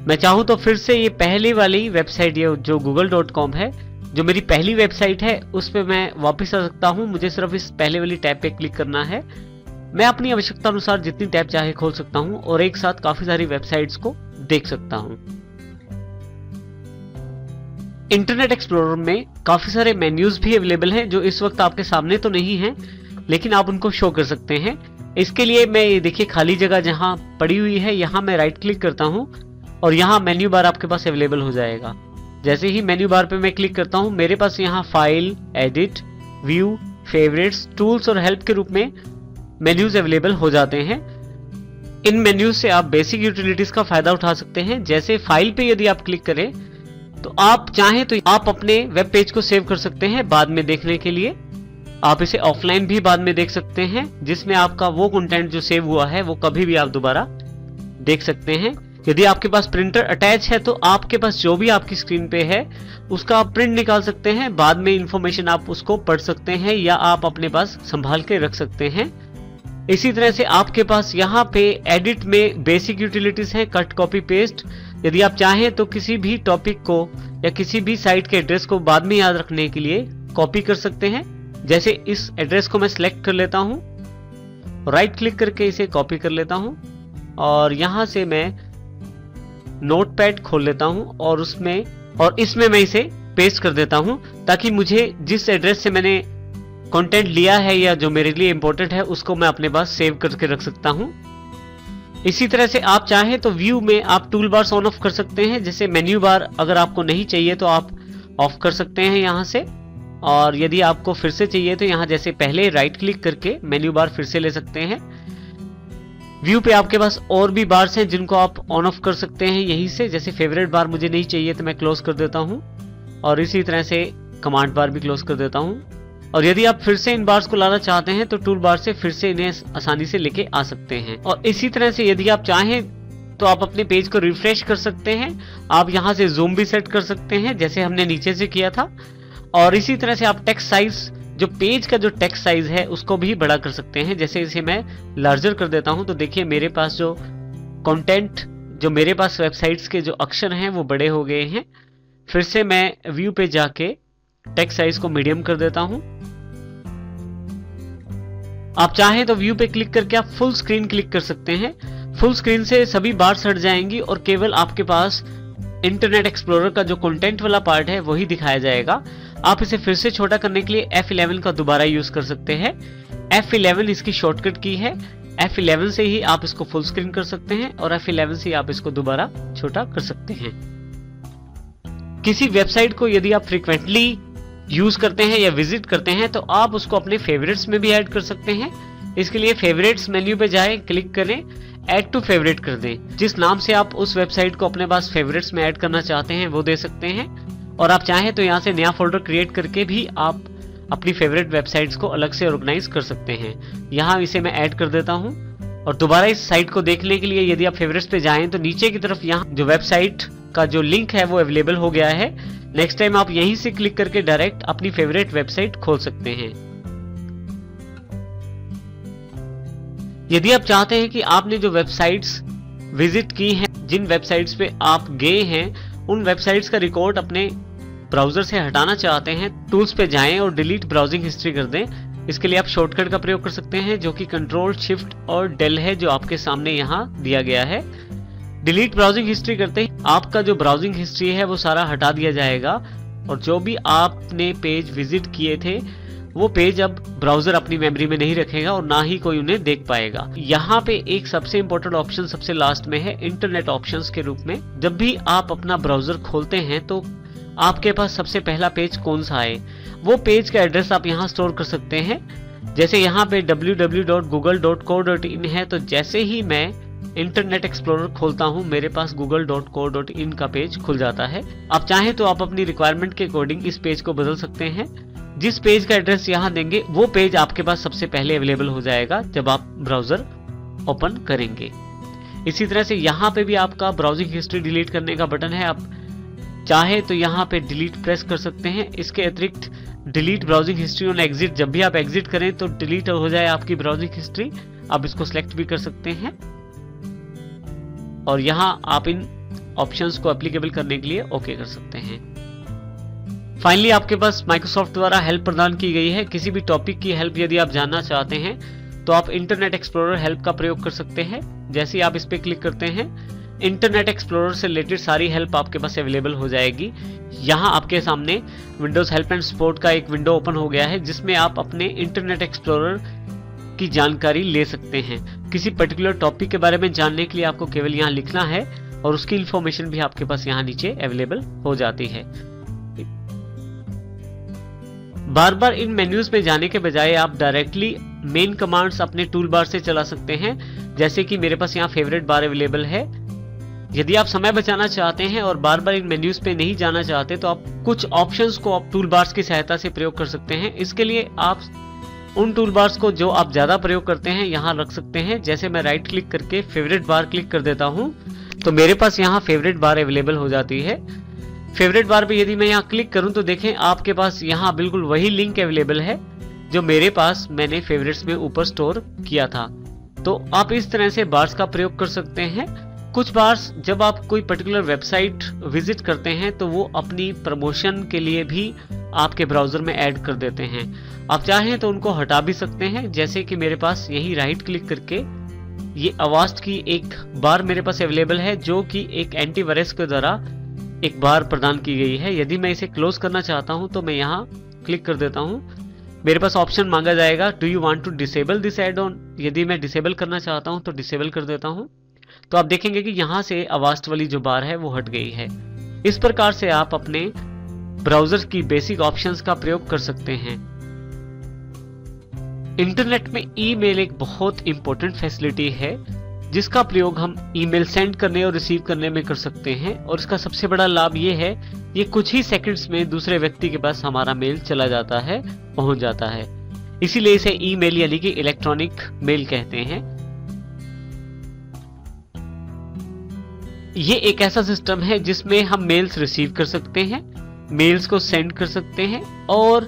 मैं चाहूं तो फिर से ये पहले वाली वेबसाइट, ये जो google.com है, जो मेरी पहली वेबसाइट है, उस पे मैं वापस आ सकता हूं। मुझे सिर्फ इस पहले वाली टैब पे क्लिक करना है। मैं अपनी आवश्यकता अनुसार जितनी टैब चाहे खोल सकता हूं और एक साथ काफी सारी वेबसाइट्स को देख सकता हूं। इंटरनेट एक्सप्लोरर में काफी सारे मेन्यूज भी अवेलेबल हैं जो इस वक्त आपके सामने तो नहीं हैं, लेकिन आप उनको शो कर सकते हैं। इसके लिए मैं ये देखिए खाली जगह जहां पड़ी हुई है, यहां मैं राइट क्लिक करता हूं और यहां मेन्यू बार आपके पास अवेलेबल हो जाएगा। जैसे ही मेन्यू बार पे मैं क्लिक करता हूं, मेरे पास यहां file, edit, view, favourites, tools और हेल्प के रूप में मेन्यूज अवेलेबल हो जाते हैं। इन मेन्यूज से आप बेसिक यूटिलिटीज का फायदा उठा सकते हैं। जैसे फाइल पे यदि आप क्लिक करें तो आप चाहें तो आप अपने वेब पेज को सेव कर सकते हैं बाद में देखने के लिए। आप इसे ऑफलाइन भी बाद में देख सकते हैं, जिसमें आपका वो कंटेंट जो सेव हुआ है वो कभी भी आप दोबारा देख सकते हैं। यदि आपके पास प्रिंटर अटैच है तो आपके पास जो भी आपकी स्क्रीन पे है उसका आप प्रिंट निकाल सकते हैं। बाद में इंफॉर्मेशन आप उसको पढ़ सकते हैं या आप अपने पास संभाल के रख सकते हैं। इसी तरह से आपके पास यहाँ पे एडिट में बेसिक यूटिलिटीज हैं, कट, कॉपी, पेस्ट। यदि आप चाहें तो किसी भी टॉपिक को या किसी भी साइट के एड्रेस को बाद में याद रखने के लिए कॉपी कर सकते हैं। जैसे इस एड्रेस को मैं सिलेक्ट कर लेता हूं, राइट क्लिक करके इसे कॉपी कर लेता हूं और यहां से मैं नोटपैड खोल लेता हूं और इसमें मैं इसे पेस्ट कर देता हूं, ताकि मुझे जिस एड्रेस से मैंने कंटेंट लिया है या जो मेरे लिए इंपॉर्टेंट है उसको मैं अपने पास सेव करके रख सकता हूं। इसी तरह से आप चाहें तो व्यू में आप टूल बार्स ऑन ऑफ कर सकते हैं। जैसे मेन्यू बार अगर आपको नहीं चाहिए तो आप ऑफ कर सकते हैं यहां से, और यदि आपको फिर से चाहिए तो यहां जैसे पहले राइट क्लिक करके मेन्यू बार फिर से ले सकते हैं। व्यू पे आपके पास और भी बार्स हैं जिनको आप ऑन ऑफ कर सकते हैं यहीं से। जैसे फेवरेट बार मुझे नहीं चाहिए तो मैं क्लोज कर देता हूं और इसी तरह से कमांड बार भी क्लोज कर देता हूं। और यदि आप फिर से इन बार्स को लाना चाहते हैं तो टूल बार से फिर से इन्हें आसानी से लेके आ सकते हैं। और इसी तरह से यदि आप चाहें तो आप अपने पेज को रिफ्रेश कर सकते हैं। आप यहां से जूम भी सेट कर सकते हैं जैसे हमने नीचे से किया था। और इसी तरह से आप टेक्स्ट साइज, जो पेज का जो टेक्स्ट साइज है उसको भी बड़ा कर सकते हैं। जैसे इसे मैं लार्जर कर देता हूं तो देखिए मेरे पास जो कंटेंट, जो मेरे पास वेबसाइट्स के जो अक्षर हैं वो बड़े हो गए हैं। फिर से मैं व्यू पे जाके टेक्स्ट साइज को मीडियम कर देता हूं। आप चाहें तो व्यू पे क्लिक करके आप फुल स्क्रीन क्लिक कर सकते हैं। फुल स्क्रीन से सभी बार्स हट जाएंगी और केवल आपके पास इंटरनेट एक्सप्लोरर का जो कंटेंट वाला पार्ट है वही दिखाया जाएगा। आप इसे फिर से छोटा करने के लिए F11 का दोबारा यूज कर सकते हैं। F11 इसकी शॉर्टकट की है। F11 से ही आप इसको फुल स्क्रीन कर सकते हैं और F11 से आप इसको दोबारा छोटा कर सकते हैं। किसी वेबसाइट को यदि आप फ्रीक्वेंटली यूज करते हैं या विजिट करते हैं तो आप उसको अपने फेवरेट्स में भी ऐड कर सकते हैं। इसके लिए फेवरेट्स मेन्यू पे जाएं, क्लिक करें, ऐड टू फेवरेट कर दें। जिस नाम से आप उस वेबसाइट को अपने पास फेवरेट्स में ऐड करना चाहते हैं वो दे सकते हैं। और आप चाहें तो यहाँ से नया फोल्डर क्रिएट करके भी आप अपनी फेवरेट वेबसाइट्स को अलग से ऑर्गेनाइज कर सकते हैं। यहाँ इसे मैं ऐड कर देता हूँ। और दोबारा इस साइट को देखने के लिए यदि आप फेवरेट्स पे जाएं तो नीचे की तरफ यहाँ जो वेबसाइट का जो लिंक है वो अवेलेबल हो गया है। नेक्स्ट टाइम आप यहीं से क्लिक करके डायरेक्ट अपनी फेवरेट वेबसाइट खोल सकते हैं। यदि आप चाहते हैं कि आपने जो वेबसाइट्स विजिट की हैं, जिन वेबसाइट्स पे आप गए हैं, उन वेबसाइट्स का रिकॉर्ड अपने ब्राउजर से हटाना चाहते हैं, टूल्स पे जाएं और डिलीट ब्राउजिंग हिस्ट्री कर दें। इसके लिए आप शॉर्टकट का प्रयोग कर सकते हैं जो कि कंट्रोल शिफ्ट और डेल है, जो आपके सामने यहाँ दिया गया है। डिलीट ब्राउजिंग हिस्ट्री करते ही आपका जो ब्राउजिंग हिस्ट्री है वो सारा हटा दिया जाएगा और जो भी आपने पेज विजिट किए थे वो पेज अब ब्राउजर अपनी मेमोरी में नहीं रखेगा और ना ही कोई उन्हें देख पाएगा। यहाँ पे एक सबसे इंपॉर्टेंट ऑप्शन सबसे लास्ट में है इंटरनेट ऑप्शंस के रूप में। जब भी आप अपना ब्राउजर खोलते हैं तो आपके पास सबसे पहला पेज कौन सा है, वो पेज का एड्रेस आप यहाँ स्टोर कर सकते हैं। जैसे यहाँ पे www.google.co.in है, तो जैसे ही मैं इंटरनेट एक्सप्लोरर खोलता हूँ मेरे पास google.co.in का पेज खुल जाता है। आप चाहें तो आप अपनी रिक्वायरमेंट के अकॉर्डिंग इस पेज को बदल सकते हैं। जिस पेज का एड्रेस यहाँ देंगे वो पेज आपके पास सबसे पहले अवेलेबल हो जाएगा जब आप ब्राउजर ओपन करेंगे। इसी तरह से यहाँ पे भी आपका ब्राउजिंग हिस्ट्री डिलीट करने का बटन है। आप चाहे तो यहाँ पे डिलीट प्रेस कर सकते हैं। इसके अतिरिक्त delete browsing history on exit, जब भी आप एग्जिट करें तो डिलीट हो जाए आपकी ब्राउजिंग हिस्ट्री, आप इसको सिलेक्ट भी कर सकते हैं और यहां आप इन ऑप्शंस को एप्लीकेबल करने के लिए ओके कर सकते हैं। फाइनली आपके पास माइक्रोसॉफ्ट द्वारा हेल्प प्रदान की गई है। किसी भी टॉपिक की हेल्प यदि आप जानना चाहते हैं तो आप इंटरनेट एक्सप्लोरर हेल्प का प्रयोग कर सकते हैं। जैसे ही आप इस पे क्लिक करते हैं, इंटरनेट एक्सप्लोरर से रिलेटेड सारी हेल्प आपके पास अवेलेबल हो जाएगी। यहाँ आपके सामने विंडोज हेल्प एंड सपोर्ट का एक विंडो ओपन हो गया है, जिसमें आप अपने इंटरनेट एक्सप्लोरर की जानकारी ले सकते हैं। किसी पर्टिकुलर टॉपिक के बारे में जानने के लिए आपको केवल यहाँ लिखना है और उसकी इंफॉर्मेशन भी आपके पास यहाँ नीचे अवेलेबल हो जाती है। बार बार इन मेन्यूज में जाने के बजाय आप डायरेक्टली मेन कमांड्स अपने टूल बार से चला सकते हैं। जैसे कि मेरे पास यहाँ फेवरेट बार अवेलेबल है। यदि आप समय बचाना चाहते हैं और बार बार इन मेन्यूज पे नहीं जाना चाहते तो आप कुछ ऑप्शंस को आप टूल बार्स की सहायता से प्रयोग कर सकते हैं। इसके लिए आप उन टूल बार्स को जो आप ज्यादा प्रयोग करते हैं यहाँ रख सकते हैं। जैसे मैं राइट क्लिक करके फेवरेट बार क्लिक कर देता हूँ तो मेरे पास यहाँ फेवरेट बार अवेलेबल हो जाती है। फेवरेट बार पे यदि मैं यहाँ क्लिक करूं तो देखें आपके पास यहाँ बिल्कुल वही लिंक अवेलेबल है जो मेरे पास मैंने फेवरेट्स में ऊपर स्टोर किया था। तो आप इस तरह से बार्स का प्रयोग कर सकते हैं। कुछ बार्स जब आप कोई पर्टिकुलर वेबसाइट विजिट करते हैं तो वो अपनी प्रमोशन के लिए भी आपके ब्राउजर में ऐड कर देते हैं। आप चाहें तो उनको हटा भी सकते हैं। जैसे कि मेरे पास यही राइट क्लिक करके ये अवास्ट की एक बार मेरे पास अवेलेबल है, जो कि एक एंटीवायरस के द्वारा एक बार प्रदान की गई है। यदि मैं इसे क्लोज करना चाहता हूं तो मैं यहाँ क्लिक कर देता हूं। मेरे पास ऑप्शन मांगा जाएगा, do you want to disable this add on. यदि मैं डिसेबल करना चाहता हूं तो डिसेबल कर देता हूं। तो आप देखेंगे कि यहाँ से अवास्ट वाली जो बार है वो हट गई है। इस प्रकार से आप अपने ब्राउजर की बेसिक ऑप्शंस का प्रयोग कर सकते हैं। इंटरनेट में ईमेल एक बहुत इंपॉर्टेंट फैसिलिटी है जिसका प्रयोग हम ईमेल सेंड करने और रिसीव करने में कर सकते हैं। और इसका सबसे बड़ा लाभ ये है, ये कुछ ही सेकंड्स में दूसरे व्यक्ति के पास हमारा मेल चला जाता है, पहुंच जाता है। इसीलिए इसे ईमेल यानी कि इलेक्ट्रॉनिक मेल कहते हैं। ये एक ऐसा सिस्टम है जिसमें हम मेल्स रिसीव कर सकते हैं, मेल्स को सेंड कर सकते हैं और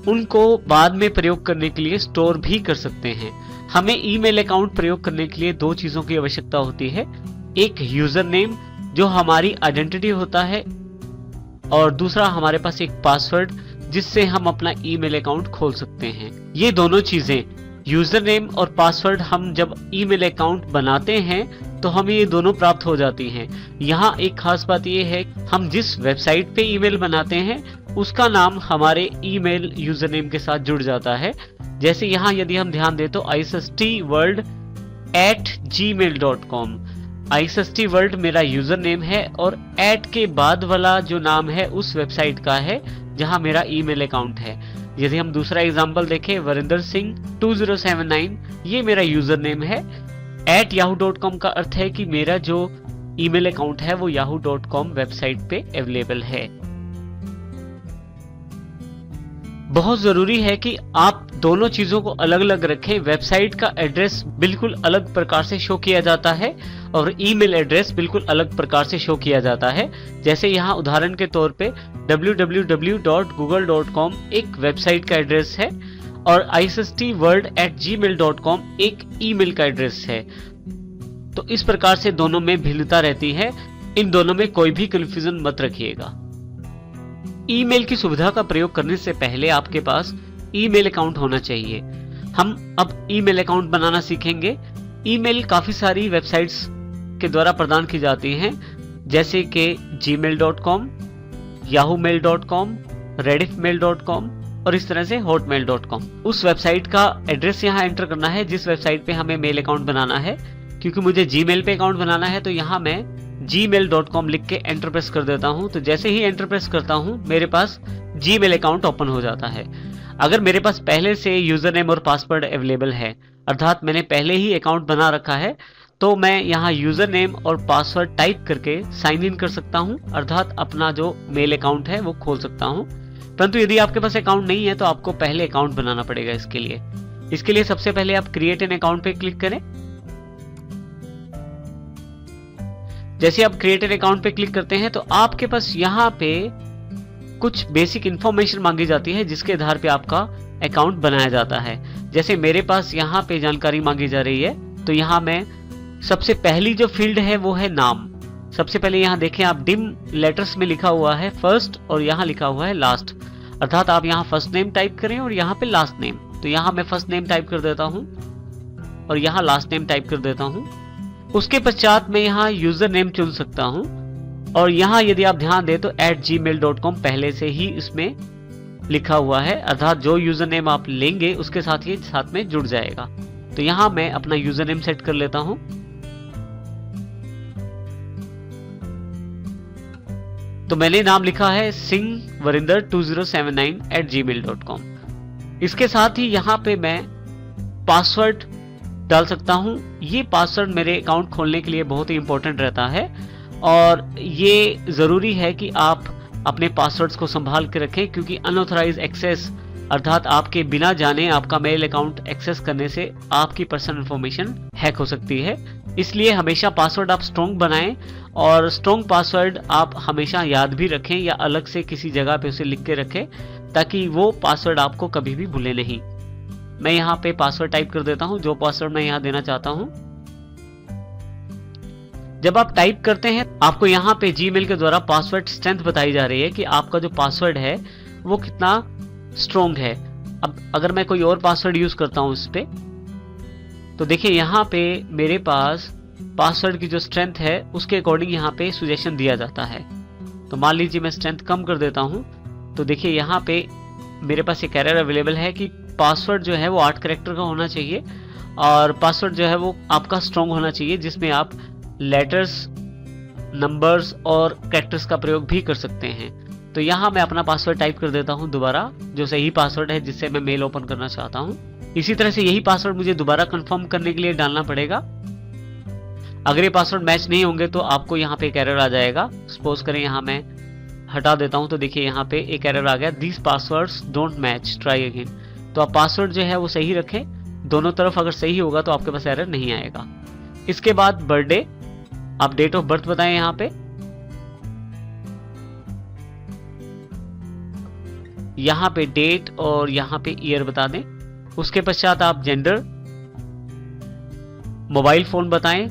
उनको बाद में प्रयोग करने के लिए स्टोर भी कर सकते हैं। हमें ईमेल अकाउंट प्रयोग करने के लिए दो चीजों की आवश्यकता होती है। एक यूजर नेम जो हमारी आइडेंटिटी होता है और दूसरा हमारे पास एक पासवर्ड जिससे हम अपना ईमेल अकाउंट खोल सकते हैं। ये दोनों चीजें यूजर नेम और पासवर्ड हम जब ईमेल अकाउंट बनाते हैं तो हमें ये दोनों प्राप्त हो जाती हैं। यहाँ एक खास बात ये है, हम जिस वेबसाइट पे ईमेल बनाते हैं उसका नाम हमारे ईमेल यूजर नेम के साथ जुड़ जाता है। जैसे यहाँ यदि हम ध्यान दें तो isstworld@gmail.com, isstworld मेरा यूजर नेम है और एट के बाद वाला जो नाम है उस वेबसाइट का है जहाँ मेरा ईमेल अकाउंट है। यदि हम दूसरा एग्जांपल देखें, वरिंदर सिंह 2079 ये मेरा यूजर नेम है। @yahoo.com का अर्थ है कि मेरा जो ईमेल अकाउंट है वो yahoo.com वेबसाइट पे अवेलेबल है। बहुत जरूरी है कि आप दोनों चीजों को अलग अलग रखें। वेबसाइट का एड्रेस बिल्कुल अलग प्रकार से शो किया जाता है और ईमेल एड्रेस बिल्कुल अलग प्रकार से शो किया जाता है। जैसे यहाँ उदाहरण के तौर पे www.google.com एक वेबसाइट का एड्रेस है और isstworld@gmail.com एक ईमेल का एड्रेस है। तो इस प्रकार से दोनों में भिन्नता रहती है। इन दोनों में कोई भी कंफ्यूजन मत रखिएगा। ईमेल की सुविधा का प्रयोग करने से पहले आपके पास ईमेल अकाउंट होना चाहिए। हम अब ईमेल अकाउंट बनाना सीखेंगे। ईमेल काफी सारी वेबसाइट्स के द्वारा प्रदान की जाती हैं, जैसे कि gmail.com, yahoomail.com, rediffmail.com और इस तरह से hotmail.com। उस वेबसाइट का एड्रेस यहाँ एंटर करना है जिस वेबसाइट पे हमें मेल अकाउंट बनाना है। क्योंकि मुझे जीमेल पे अकाउंट बनाना है तो यहाँ मैं gmail.com लिख के एंटर प्रेस कर देता हूँ। तो जैसे ही एंटर प्रेस करता हूँ मेरे पास जीमेल अकाउंट ओपन हो जाता है। अगर मेरे पास पहले से यूजर नेम और पासवर्ड अवेलेबल है, अर्थात मैंने पहले ही अकाउंट बना रखा है, तो मैं यहाँ यूजर नेम और पासवर्ड टाइप करके साइन इन कर सकता हूँ, अर्थात अपना जो मेल अकाउंट है वो खोल सकता हूँ। परंतु यदि आपके पास अकाउंट नहीं है तो आपको पहले अकाउंट बनाना पड़ेगा। इसके लिए सबसे पहले आप क्रिएट एन अकाउंट पे क्लिक करें। जैसे आप क्रिएट एन अकाउंट पे क्लिक करते हैं तो आपके पास यहाँ पे कुछ बेसिक इंफॉर्मेशन मांगी जाती है जिसके आधार पे आपका अकाउंट बनाया जाता है। जैसे मेरे पास यहाँ पे जानकारी मांगी जा रही है, तो यहाँ मैं सबसे पहली जो फील्ड है वो है नाम। सबसे पहले यहाँ देखें आप, डिम लेटर्स में लिखा हुआ है फर्स्ट और यहाँ लिखा हुआ है लास्ट, अर्थात आप यहाँ फर्स्ट नेम टाइप करें और यहाँ पे लास्ट नेम। तो यहाँ मैं फर्स्ट नेम टाइप कर देता हूँ और यहाँ लास्ट नेम टाइप कर देता हूँ। उसके पश्चात मैं यहाँ यूजर नेम चुन सकता हूँ और यहाँ यदि आप ध्यान दें तो @gmail.com पहले से ही इसमें लिखा हुआ है, अर्थात जो यूजर नेम आप लेंगे उसके साथ ये साथ में जुड़ जाएगा। तो यहाँ मैं अपना यूजर नेम सेट कर लेता हूँ। तो मैंने नाम लिखा है singh-varinder2079 @gmail.com। इसके साथ ही यहाँ पे मैं पासवर्ड डाल सकता हूँ। ये पासवर्ड मेरे अकाउंट खोलने के लिए बहुत ही इंपॉर्टेंट रहता है और ये ज़रूरी है कि आप अपने पासवर्ड्स को संभाल के रखें, क्योंकि अनऑथराइज्ड एक्सेस अर्थात आपके बिना जाने आपका मेल अकाउंट एक्सेस करने से आपकी पर्सनल इंफॉर्मेशन हैक हो सकती है। इसलिए हमेशा पासवर्ड आप स्ट्रॉन्ग बनाएं और स्ट्रॉन्ग पासवर्ड आप हमेशा याद भी रखें या अलग से किसी जगह पे उसे लिख के रखें ताकि वो पासवर्ड आपको कभी भी भूले नहीं। मैं यहाँ पे पासवर्ड टाइप कर देता हूँ, जो पासवर्ड मैं यहाँ देना चाहता हूँ। जब आप टाइप करते हैं आपको यहाँ पे जीमेल के द्वारा पासवर्ड स्ट्रेंथ बताई जा रही है कि आपका जो पासवर्ड है वो कितना स्ट्रॉन्ग है। अब अगर मैं कोई और पासवर्ड यूज करता हूँ इस पे, तो देखिए यहाँ पे मेरे पास पासवर्ड की जो स्ट्रेंथ है उसके अकॉर्डिंग यहाँ पे सजेशन दिया जाता है। तो मान लीजिए मैं स्ट्रेंथ कम कर देता हूँ, तो देखिए यहाँ पे मेरे पास एक एरर अवेलेबल है कि पासवर्ड जो है वो 8 कैरेक्टर का होना चाहिए और पासवर्ड जो है वो आपका स्ट्रॉन्ग होना चाहिए, जिसमें आप लेटर्स, नंबर्स और कैरेक्टर्स का प्रयोग भी कर सकते हैं। तो यहाँ मैं अपना पासवर्ड टाइप कर देता हूँ दोबारा, जो सही पासवर्ड है जिससे मैं मेल ओपन करना चाहता हूँ। इसी तरह से यही पासवर्ड मुझे दोबारा कंफर्म करने के लिए डालना पड़ेगा। अगर ये पासवर्ड मैच नहीं होंगे तो आपको यहाँ पे एक एरर आ जाएगा। सपोज करें यहाँ मैं हटा देता हूँ, तो देखिए यहाँ पे एक एरर आ गया, this passwords don't match, try again. तो आप पासवर्ड जो है वो सही रखें, दोनों तरफ अगर सही होगा तो आपके पास एरर नहीं आएगा। इसके बाद बर्थडे, आप डेट ऑफ बर्थ बताएं यहाँ पे, यहाँ पे डेट और यहाँ पे ईयर बता दें। उसके पश्चात आप जेंडर, मोबाइल फोन बताएं।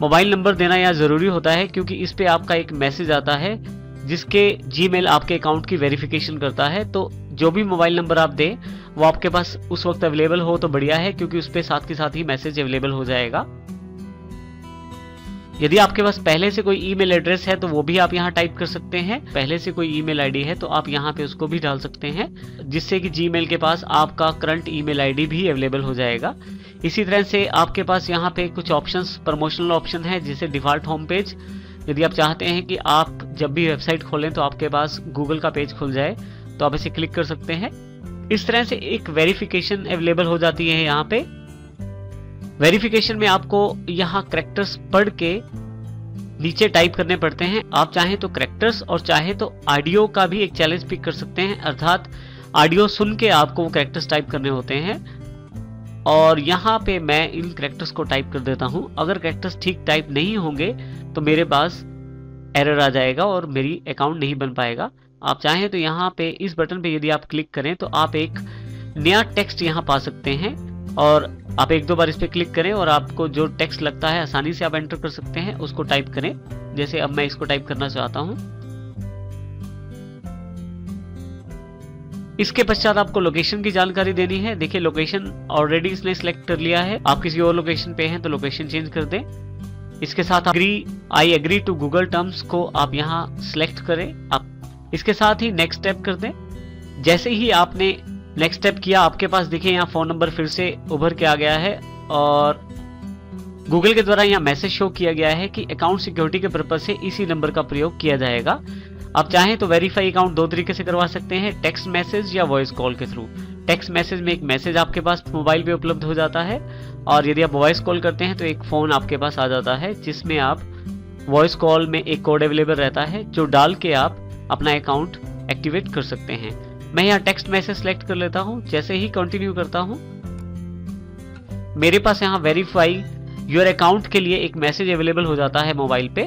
मोबाइल नंबर देना यहाँ जरूरी होता है क्योंकि इस पे आपका एक मैसेज आता है जिसके जीमेल आपके अकाउंट की वेरिफिकेशन करता है। तो जो भी मोबाइल नंबर आप दें वो आपके पास उस वक्त अवेलेबल हो तो बढ़िया है, क्योंकि उस पे साथ के साथ ही मैसेज अवेलेबल हो जाएगा। यदि आपके पास पहले से कोई ईमेल एड्रेस है तो वो भी आप यहाँ टाइप कर सकते हैं। पहले से कोई ईमेल आईडी है तो आप यहाँ पे उसको भी डाल सकते हैं, जिससे कि जीमेल के पास आपका करंट ईमेल आईडी भी अवेलेबल हो जाएगा। इसी तरह से आपके पास यहाँ पे कुछ ऑप्शंस, प्रमोशनल ऑप्शन है जैसे डिफॉल्ट होम पेज। यदि आप चाहते हैं कि आप जब भी वेबसाइट खोलें तो आपके पास गूगल का पेज खुल जाए तो आप इसे क्लिक कर सकते हैं। इस तरह से एक वेरिफिकेशन अवेलेबल हो जाती है। यहाँ पे वेरिफिकेशन में आपको यहाँ कैरेक्टर्स पढ़ के नीचे टाइप करने पड़ते हैं। आप चाहें तो कैरेक्टर्स और चाहे तो ऑडियो का भी एक चैलेंज पिक कर सकते हैं, अर्थात ऑडियो सुन के आपको वो कैरेक्टर्स टाइप करने होते हैं। और यहाँ पे मैं इन कैरेक्टर्स को टाइप कर देता हूँ। अगर कैरेक्टर्स ठीक टाइप नहीं होंगे तो मेरे पास एरर आ जाएगा और मेरी अकाउंट नहीं बन पाएगा। आप चाहें तो यहाँ पे इस बटन पे यदि आप क्लिक करें तो आप एक नया टेक्स्ट यहाँ पा सकते हैं और आप एक दो बार इस पे क्लिक करें और आपको जो टेक्स्ट लगता है आसानी से आप एंटर कर सकते हैं, उसको टाइप करें। जैसे अब मैं इसको टाइप करना चाहता हूं। इसके पश्चात आपको लोकेशन की जानकारी देनी है। देखिए लोकेशन ऑलरेडी इसने सिलेक्ट कर लिया है। आप किसी और लोकेशन पे हैं तो लोकेशन चेंज कर दें। इसके साथ I agree to Google terms को आप यहाँ सिलेक्ट करें। आप इसके साथ ही नेक्स्ट स्टेप कर दें। जैसे ही आपने नेक्स्ट स्टेप किया आपके पास देखिए यहाँ फोन नंबर फिर से उभर के आ गया है और गूगल के द्वारा यहाँ मैसेज शो किया गया है कि अकाउंट सिक्योरिटी के पर्पज से इसी नंबर का प्रयोग किया जाएगा। आप चाहें तो वेरीफाई अकाउंट दो तरीके से करवा सकते हैं, टेक्स्ट मैसेज या वॉइस कॉल के थ्रू। टेक्स्ट मैसेज में एक मैसेज आपके पास मोबाइल पे उपलब्ध हो जाता है और यदि आप वॉइस कॉल करते हैं तो एक फोन आपके पास आ जाता है जिसमें आप वॉइस कॉल में एक कोड अवेलेबल रहता है जो डाल के आप अपना अकाउंट एक्टिवेट कर सकते हैं। मैं यहाँ टेक्स्ट मैसेज सेलेक्ट कर लेता हूँ। जैसे ही कंटिन्यू करता हूँ मेरे पास यहाँ वेरीफाई योर अकाउंट के लिए एक मैसेज अवेलेबल हो जाता है मोबाइल पे।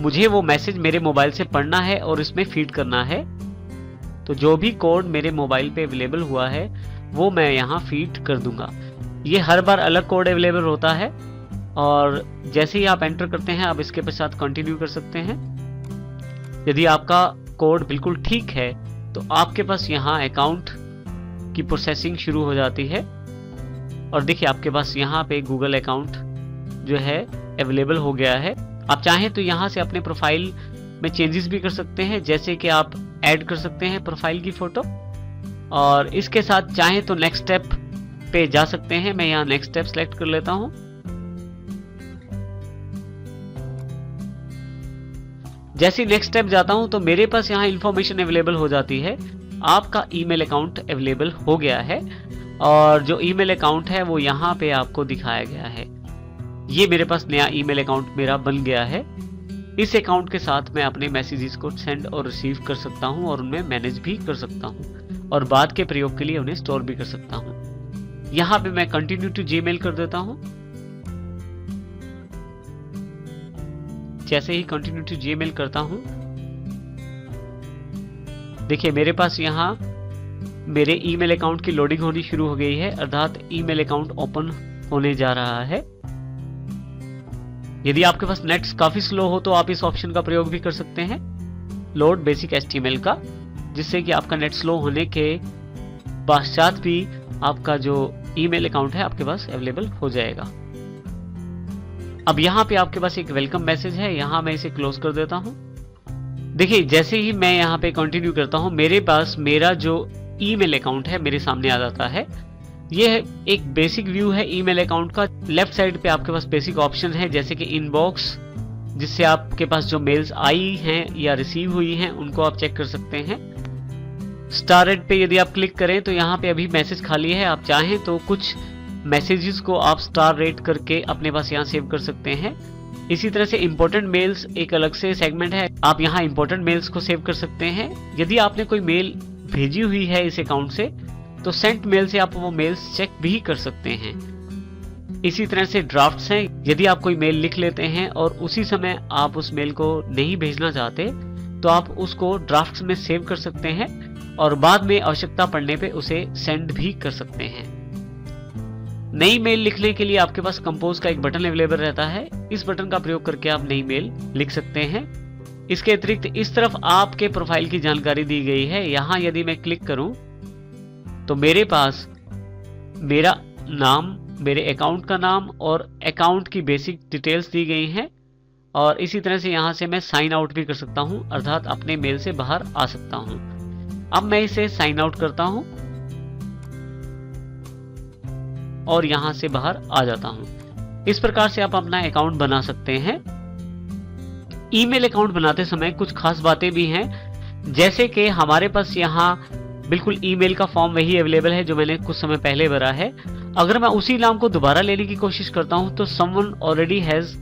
मुझे वो मैसेज मेरे मोबाइल से पढ़ना है और इसमें फीड करना है। तो जो भी कोड मेरे मोबाइल पे अवेलेबल हुआ है वो मैं यहाँ फीड कर दूंगा। ये हर बार अलग कोड अवेलेबल होता है और जैसे ही आप एंटर करते हैं आप इसके पश्चात कंटिन्यू कर सकते हैं। यदि आपका कोड बिल्कुल ठीक है तो आपके पास यहाँ अकाउंट की प्रोसेसिंग शुरू हो जाती है और देखिए आपके पास यहाँ पे गूगल अकाउंट जो है अवेलेबल हो गया है। आप चाहें तो यहाँ से अपने प्रोफाइल में चेंजेस भी कर सकते हैं, जैसे कि आप ऐड कर सकते हैं प्रोफाइल की फोटो और इसके साथ चाहें तो नेक्स्ट स्टेप पे जा सकते हैं। मैं यहाँ नेक्स्ट स्टेप सेलेक्ट कर लेता हूँ। जैसे नेक्स्ट स्टेप जाता हूं तो मेरे पास यहाँ इंफॉर्मेशन अवेलेबल हो जाती है। आपका ईमेल अकाउंट अवेलेबल हो गया है और जो ईमेल अकाउंट है वो यहाँ पे आपको दिखाया गया है। ये मेरे पास नया ईमेल अकाउंट मेरा बन गया है। इस अकाउंट के साथ मैं अपने मैसेजेस को सेंड और रिसीव कर सकता हूँ और उनमें मैनेज भी कर सकता हूँ और बाद के प्रयोग के लिए उन्हें स्टोर भी कर सकता हूँ। यहाँ पे मैं कंटिन्यू टू जीमेल कर देता हूँ। जैसे ही कंटिन्यू टू जीमेल करता हूं, देखिए मेरे पास यहाँ मेरे ईमेल अकाउंट की लोडिंग होनी शुरू हो गई है, अर्थात ईमेल अकाउंट ओपन होने जा रहा है। यदि आपके पास नेट काफी स्लो हो तो आप इस ऑप्शन का प्रयोग भी कर सकते हैं, लोड बेसिक एचटीएमएल का, जिससे कि आपका नेट स्लो होने के पश्चात भी आपका जो ईमेल अकाउंट है आपके पास अवेलेबल हो जाएगा। अब यहाँ पे आपके पास एक वेलकम मैसेज है, यहाँ मैं इसे क्लोज कर देता हूँ। देखिए जैसे ही मैं यहाँ पे कंटिन्यू करता हूँ मेरे पास मेरा जो ईमेल अकाउंट है मेरे सामने आ जाता है। यह एक बेसिक व्यू है ईमेल अकाउंट का। लेफ्ट साइड पे आपके पास बेसिक ऑप्शन है जैसे कि इनबॉक्स, जिससे आपके पास जो मेल्स आई हैं या रिसीव हुई हैं उनको आप चेक कर सकते हैं। स्टार रेट पे यदि आप क्लिक करें तो यहाँ पे अभी मैसेज खाली है। आप चाहें तो कुछ मैसेजेस को आप स्टार रेट करके अपने पास यहाँ सेव कर सकते हैं। इसी तरह से इंपॉर्टेंट मेल्स एक अलग से सेगमेंट है, आप यहाँ इंपॉर्टेंट मेल्स को सेव कर सकते हैं। यदि आपने कोई मेल भेजी हुई है इस अकाउंट से तो सेंट मेल से आप वो मेल्स चेक भी कर सकते हैं। इसी तरह से ड्राफ्ट्स हैं, यदि आप कोई मेल लिख लेते हैं और उसी समय आप उस मेल को नहीं भेजना चाहते तो आप उसको ड्राफ्ट्स में सेव कर सकते हैं और बाद में आवश्यकता पड़ने पे उसे सेंड भी कर सकते हैं। नई मेल लिखने के लिए आपके पास कंपोज का एक बटन अवेलेबल रहता है, इस बटन का प्रयोग करके आप नई मेल लिख सकते हैं। इसके अतिरिक्त इस तरफ आपके प्रोफाइल की जानकारी दी गई है। यहाँ यदि मैं क्लिक करूं तो मेरे पास मेरा नाम, मेरे अकाउंट का नाम और अकाउंट की बेसिक डिटेल्स दी गई हैं और इसी तरह से यहाँ से मैं साइन आउट भी कर सकता हूँ, अर्थात अपने मेल से बाहर आ सकता हूँ। अब मैं इसे साइन आउट करता हूँ और यहां से बाहर आ जाता हूं। इस प्रकार से आप अपना अकाउंट बना सकते हैं। ईमेल अकाउंट बनाते समय कुछ खास बातें भी हैं, जैसे कि हमारे पास यहाँ बिल्कुल ईमेल का फॉर्म वही अवेलेबल है जो मैंने कुछ समय पहले भरा है। अगर मैं उसी नाम को दोबारा लेने की कोशिश करता हूं तो someone already has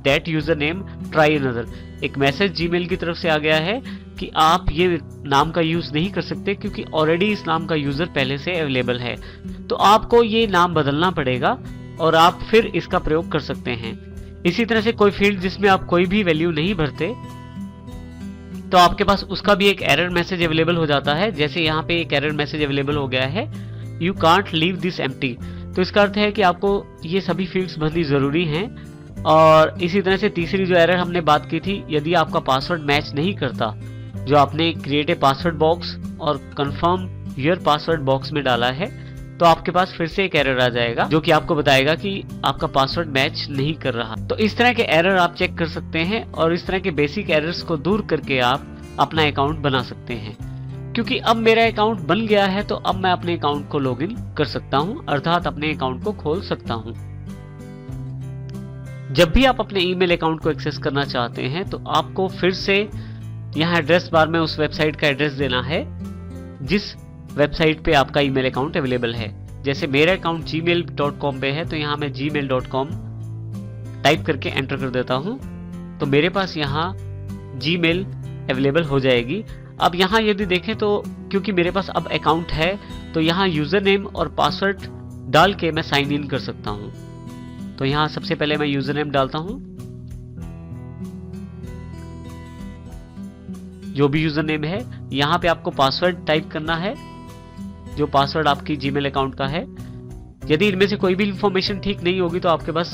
that user name, try another, एक मैसेज जीमेल की तरफ से आ गया है कि आप ये नाम का यूज नहीं कर सकते क्योंकि ऑलरेडी इस नाम का यूजर पहले से अवेलेबल है। तो आपको ये नाम बदलना पड़ेगा और आप फिर इसका प्रयोग कर सकते हैं। इसी तरह से कोई फील्ड जिसमें आप कोई भी वैल्यू नहीं भरते तो आपके पास उसका भी एक एरर मैसेज अवेलेबल हो जाता है। जैसे यहाँ पे एक एरर मैसेज अवेलेबल हो गया है, you can't leave this empty. तो इसका अर्थ है कि आपको ये सभी फील्ड्स भरनी जरूरी हैं। और इसी तरह से तीसरी जो एरर हमने बात की थी, यदि आपका पासवर्ड मैच नहीं करता जो आपने क्रिएट ए पासवर्ड बॉक्स और कंफर्म योर पासवर्ड बॉक्स में डाला है, तो आपके पास फिर से एक एरर आ जाएगा जो कि आपको बताएगा कि आपका पासवर्ड मैच नहीं कर रहा। तो इस तरह के एरर आप चेक कर सकते हैं और इस तरह के बेसिक एरर्स को दूर करके आप अपना अकाउंट बना सकते हैं। क्योंकि अब मेरा अकाउंट बन गया है तो अब मैं अपने अकाउंट को लॉगिन कर सकता हूं, अर्थात अपने अकाउंट को खोल सकता हूं। जब भी आप अपने ईमेल अकाउंट को एक्सेस करना चाहते हैं तो आपको फिर से यहाँ एड्रेस बार में उस वेबसाइट का एड्रेस देना है जिस वेबसाइट पे आपका ईमेल अकाउंट अवेलेबल है। जैसे मेरा अकाउंट gmail.com पे है तो यहाँ मैं gmail.com टाइप करके एंटर कर देता हूँ तो मेरे पास यहाँ जीमेल अवेलेबल हो जाएगी। अब यहाँ यदि देखें तो क्योंकि मेरे पास अब अकाउंट है तो यहाँ यूजर नेम और पासवर्ड डाल के मैं साइन इन कर सकता हूँ। तो यहाँ सबसे पहले मैं यूजर नेम डालता हूँ, जो भी यूजर नेम है। यहाँ पे आपको पासवर्ड टाइप करना है, जो पासवर्ड आपकी जीमेल अकाउंट का है। यदि इनमें से कोई भी इंफॉर्मेशन ठीक नहीं होगी तो आपके पास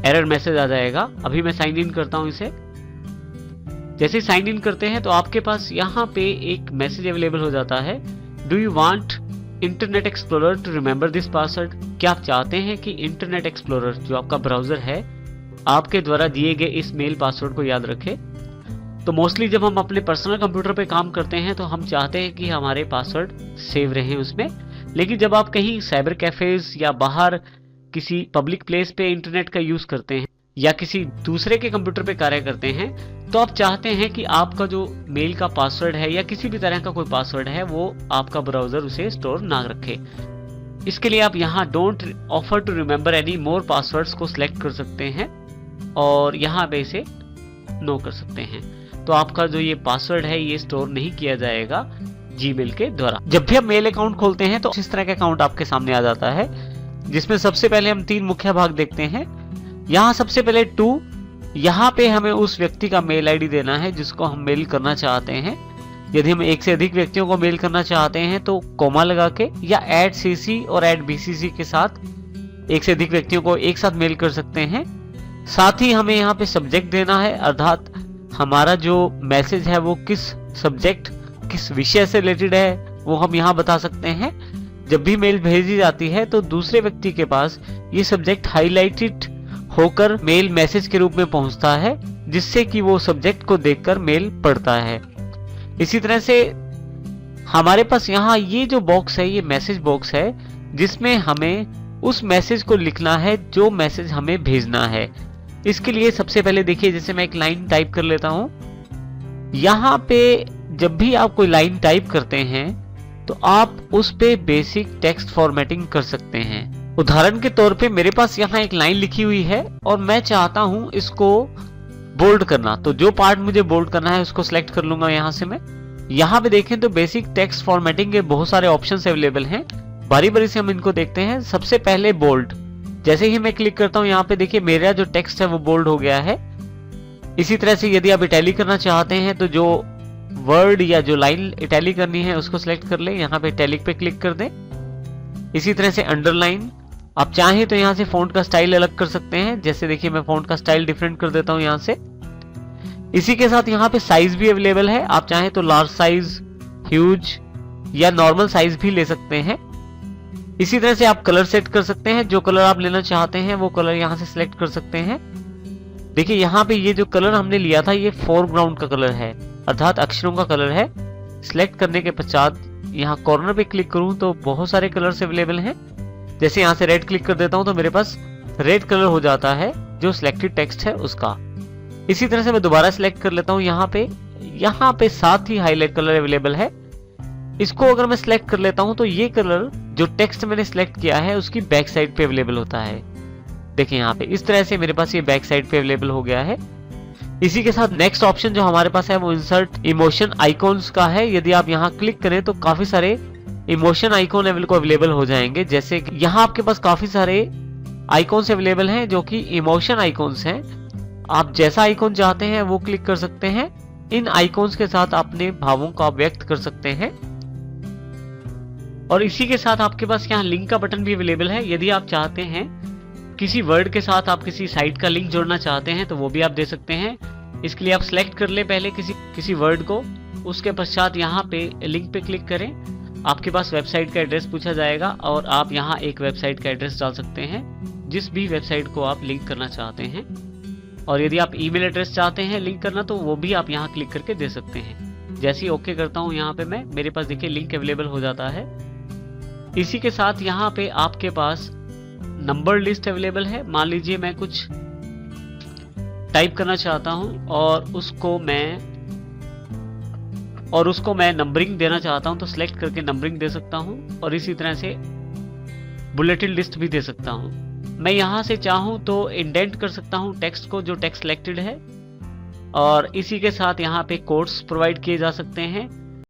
एरर मैसेज आ जाएगा। अभी मैं साइन इन करता हूं इसे। जैसे साइन इन करते हैं तो आपके पास यहाँ पे एक मैसेज अवेलेबल हो जाता है, do you want Internet Explorer to remember this password. क्या आप चाहते हैं कि इंटरनेट एक्सप्लोरर जो आपका ब्राउजर है आपके द्वारा दिए गए इस मेल पासवर्ड को याद रखे। तो मोस्टली जब हम अपने पर्सनल कंप्यूटर पे काम करते हैं तो हम चाहते हैं कि हमारे पासवर्ड सेव रहे उसमें। लेकिन जब आप कहीं साइबर कैफेज या बाहर किसी पब्लिक प्लेस पे इंटरनेट का यूज करते हैं या किसी दूसरे के कंप्यूटर पे कार्य करते हैं तो आप चाहते हैं कि आपका जो मेल का पासवर्ड है या किसी भी तरह का कोई पासवर्ड है वो आपका ब्राउजर उसे स्टोर ना रखे। इसके लिए आप यहाँ don't offer to remember any more passwords को सिलेक्ट कर सकते हैं और यहाँ पे इसे नो कर सकते हैं। तो आपका जो ये पासवर्ड है ये स्टोर नहीं किया जाएगा जीमेल के द्वारा। जब भी आप मेल अकाउंट खोलते हैं तो इस तरह का अकाउंट आपके सामने आ जाता है, जिसमें सबसे पहले हम 3 मुख्य भाग देखते हैं। यहाँ सबसे पहले टू, यहाँ पे हमें उस व्यक्ति का मेल आईडी देना है जिसको हम मेल करना चाहते हैं। यदि हम एक से अधिक व्यक्तियों को मेल करना चाहते हैं तो कोमा लगा के या @cc और @bcc के साथ एक से अधिक व्यक्तियों को एक साथ मेल कर सकते हैं। साथ ही हमें यहाँ पे सब्जेक्ट देना है, अर्थात हमारा जो मैसेज है वो किस सब्जेक्ट किस विषय से रिलेटेड है वो हम यहाँ बता सकते हैं। जब भी मेल भेजी जाती है तो दूसरे व्यक्ति के पास ये सब्जेक्ट हाईलाइटेड होकर मेल मैसेज के रूप में पहुंचता है, जिससे कि वो सब्जेक्ट को देखकर मेल पढ़ता है। इसी तरह से हमारे पास यहाँ ये जो बॉक्स है ये मैसेज बॉक्स है, जिसमें हमें उस मैसेज को लिखना है जो मैसेज हमें भेजना है। इसके लिए सबसे पहले देखिए, जैसे मैं एक लाइन टाइप कर लेता हूं। यहाँ पे जब भी आप कोई लाइन टाइप करते हैं तो आप उस पे बेसिक टेक्स्ट फॉर्मेटिंग कर सकते हैं। उदाहरण के तौर पे मेरे पास यहाँ एक लाइन लिखी हुई है और मैं चाहता हूं इसको बोल्ड करना, तो जो पार्ट मुझे बोल्ड करना है उसको सिलेक्ट कर लूंगा यहाँ से मैं। यहाँ पे देखें तो बेसिक टेक्स्ट फॉर्मेटिंग के बहुत सारे ऑप्शंस अवेलेबल हैं, बारी बारी से हम इनको देखते हैं। सबसे पहले बोल्ड, जैसे ही मैं क्लिक करता हूँ यहाँ पे देखिए मेरा जो टेक्स्ट है वो बोल्ड हो गया है। इसी तरह से यदि आप इटैलिक करना चाहते हैं तो जो वर्ड या जो लाइन इटैलिक करनी है उसको सिलेक्ट कर लें, यहाँ पे इटैलिक पे क्लिक कर दें। इसी तरह से अंडरलाइन, आप चाहें तो यहाँ से फॉन्ट का स्टाइल अलग कर सकते हैं। जैसे देखिए मैं फॉन्ट का स्टाइल डिफरेंट कर देता हूँ यहाँ से। इसी के साथ यहाँ पे साइज भी अवेलेबल है, आप चाहें तो लार्ज साइज, ह्यूज या नॉर्मल साइज भी ले सकते हैं। इसी तरह से आप कलर सेट कर सकते हैं, जो कलर आप लेना चाहते हैं वो कलर यहाँ से सिलेक्ट कर सकते हैं। देखिए यहाँ पे ये जो कलर हमने लिया था ये फोरग्राउंड का कलर है, अर्थात अक्षरों का कलर है। सिलेक्ट करने के पश्चात यहाँ कॉर्नर पे क्लिक करूं तो बहुत सारे कलर्स अवेलेबल हैं। जैसे यहाँ से रेड क्लिक कर देता हूं तो मेरे पास रेड कलर हो जाता है जो सिलेक्टेड टेक्स्ट है उसका। इसी तरह से मैं दोबारा सिलेक्ट कर लेता हूं यहाँ पे साथ ही हाईलाइट कलर अवेलेबल है। इसको अगर मैं सिलेक्ट कर लेता हूं तो ये कलर जो टेक्स्ट मैंने सिलेक्ट किया है उसकी बैक साइड पे अवेलेबल होता है। देखिए यहाँ पे इस तरह से मेरे पास ये बैक साइड पे अवेलेबल हो गया है। इसी के साथ नेक्स्ट ऑप्शन जो हमारे पास है वो इंसर्ट इमोशन आइकॉन्स का है। यदि आप यहाँ क्लिक करें तो काफी सारे इमोशन आइकॉन अवेलेबल हो जाएंगे। जैसे कि यहाँ आपके पास काफी सारे आइकॉन्स अवेलेबल हैं जो कि इमोशन आइकॉन्स हैं। आप जैसा आइकॉन चाहते हैं वो क्लिक कर सकते हैं। इन आइकॉन्स के साथ अपने भावों को आप व्यक्त कर सकते हैं। और इसी के साथ आपके पास यहाँ लिंक का बटन भी अवेलेबल है। यदि आप चाहते हैं किसी वर्ड के साथ आप किसी साइट का लिंक जोड़ना चाहते हैं तो वो भी आप दे सकते हैं। इसके लिए आप सिलेक्ट कर ले पहले किसी वर्ड को, उसके पश्चात यहाँ पे लिंक पे क्लिक करें। आपके पास वेबसाइट का एड्रेस पूछा जाएगा और आप यहाँ एक वेबसाइट का एड्रेस डाल सकते हैं जिस भी वेबसाइट को आप लिंक करना चाहते हैं। और यदि आप ईमेल एड्रेस चाहते हैं लिंक करना तो वो भी आप यहाँ क्लिक करके दे सकते हैं। जैसे ही ओके करता हूँ यहाँ पे मैं, मेरे पास देखिए लिंक अवेलेबल हो जाता है। इसी के साथ यहाँ पे आपके पास नंबर लिस्ट अवेलेबल है। मान लीजिए मैं कुछ टाइप करना चाहता हूं और उसको मैं नंबरिंग देना चाहता हूं तो सिलेक्ट करके नंबरिंग दे सकता हूं। और इसी तरह से बुलेटिन लिस्ट भी दे सकता हूं। मैं यहां से चाहूं तो इंडेंट कर सकता हूं टेक्स्ट को, जो टेक्स्ट सिलेक्टेड है। और इसी के साथ यहाँ पे कोड्स प्रोवाइड किए जा सकते हैं।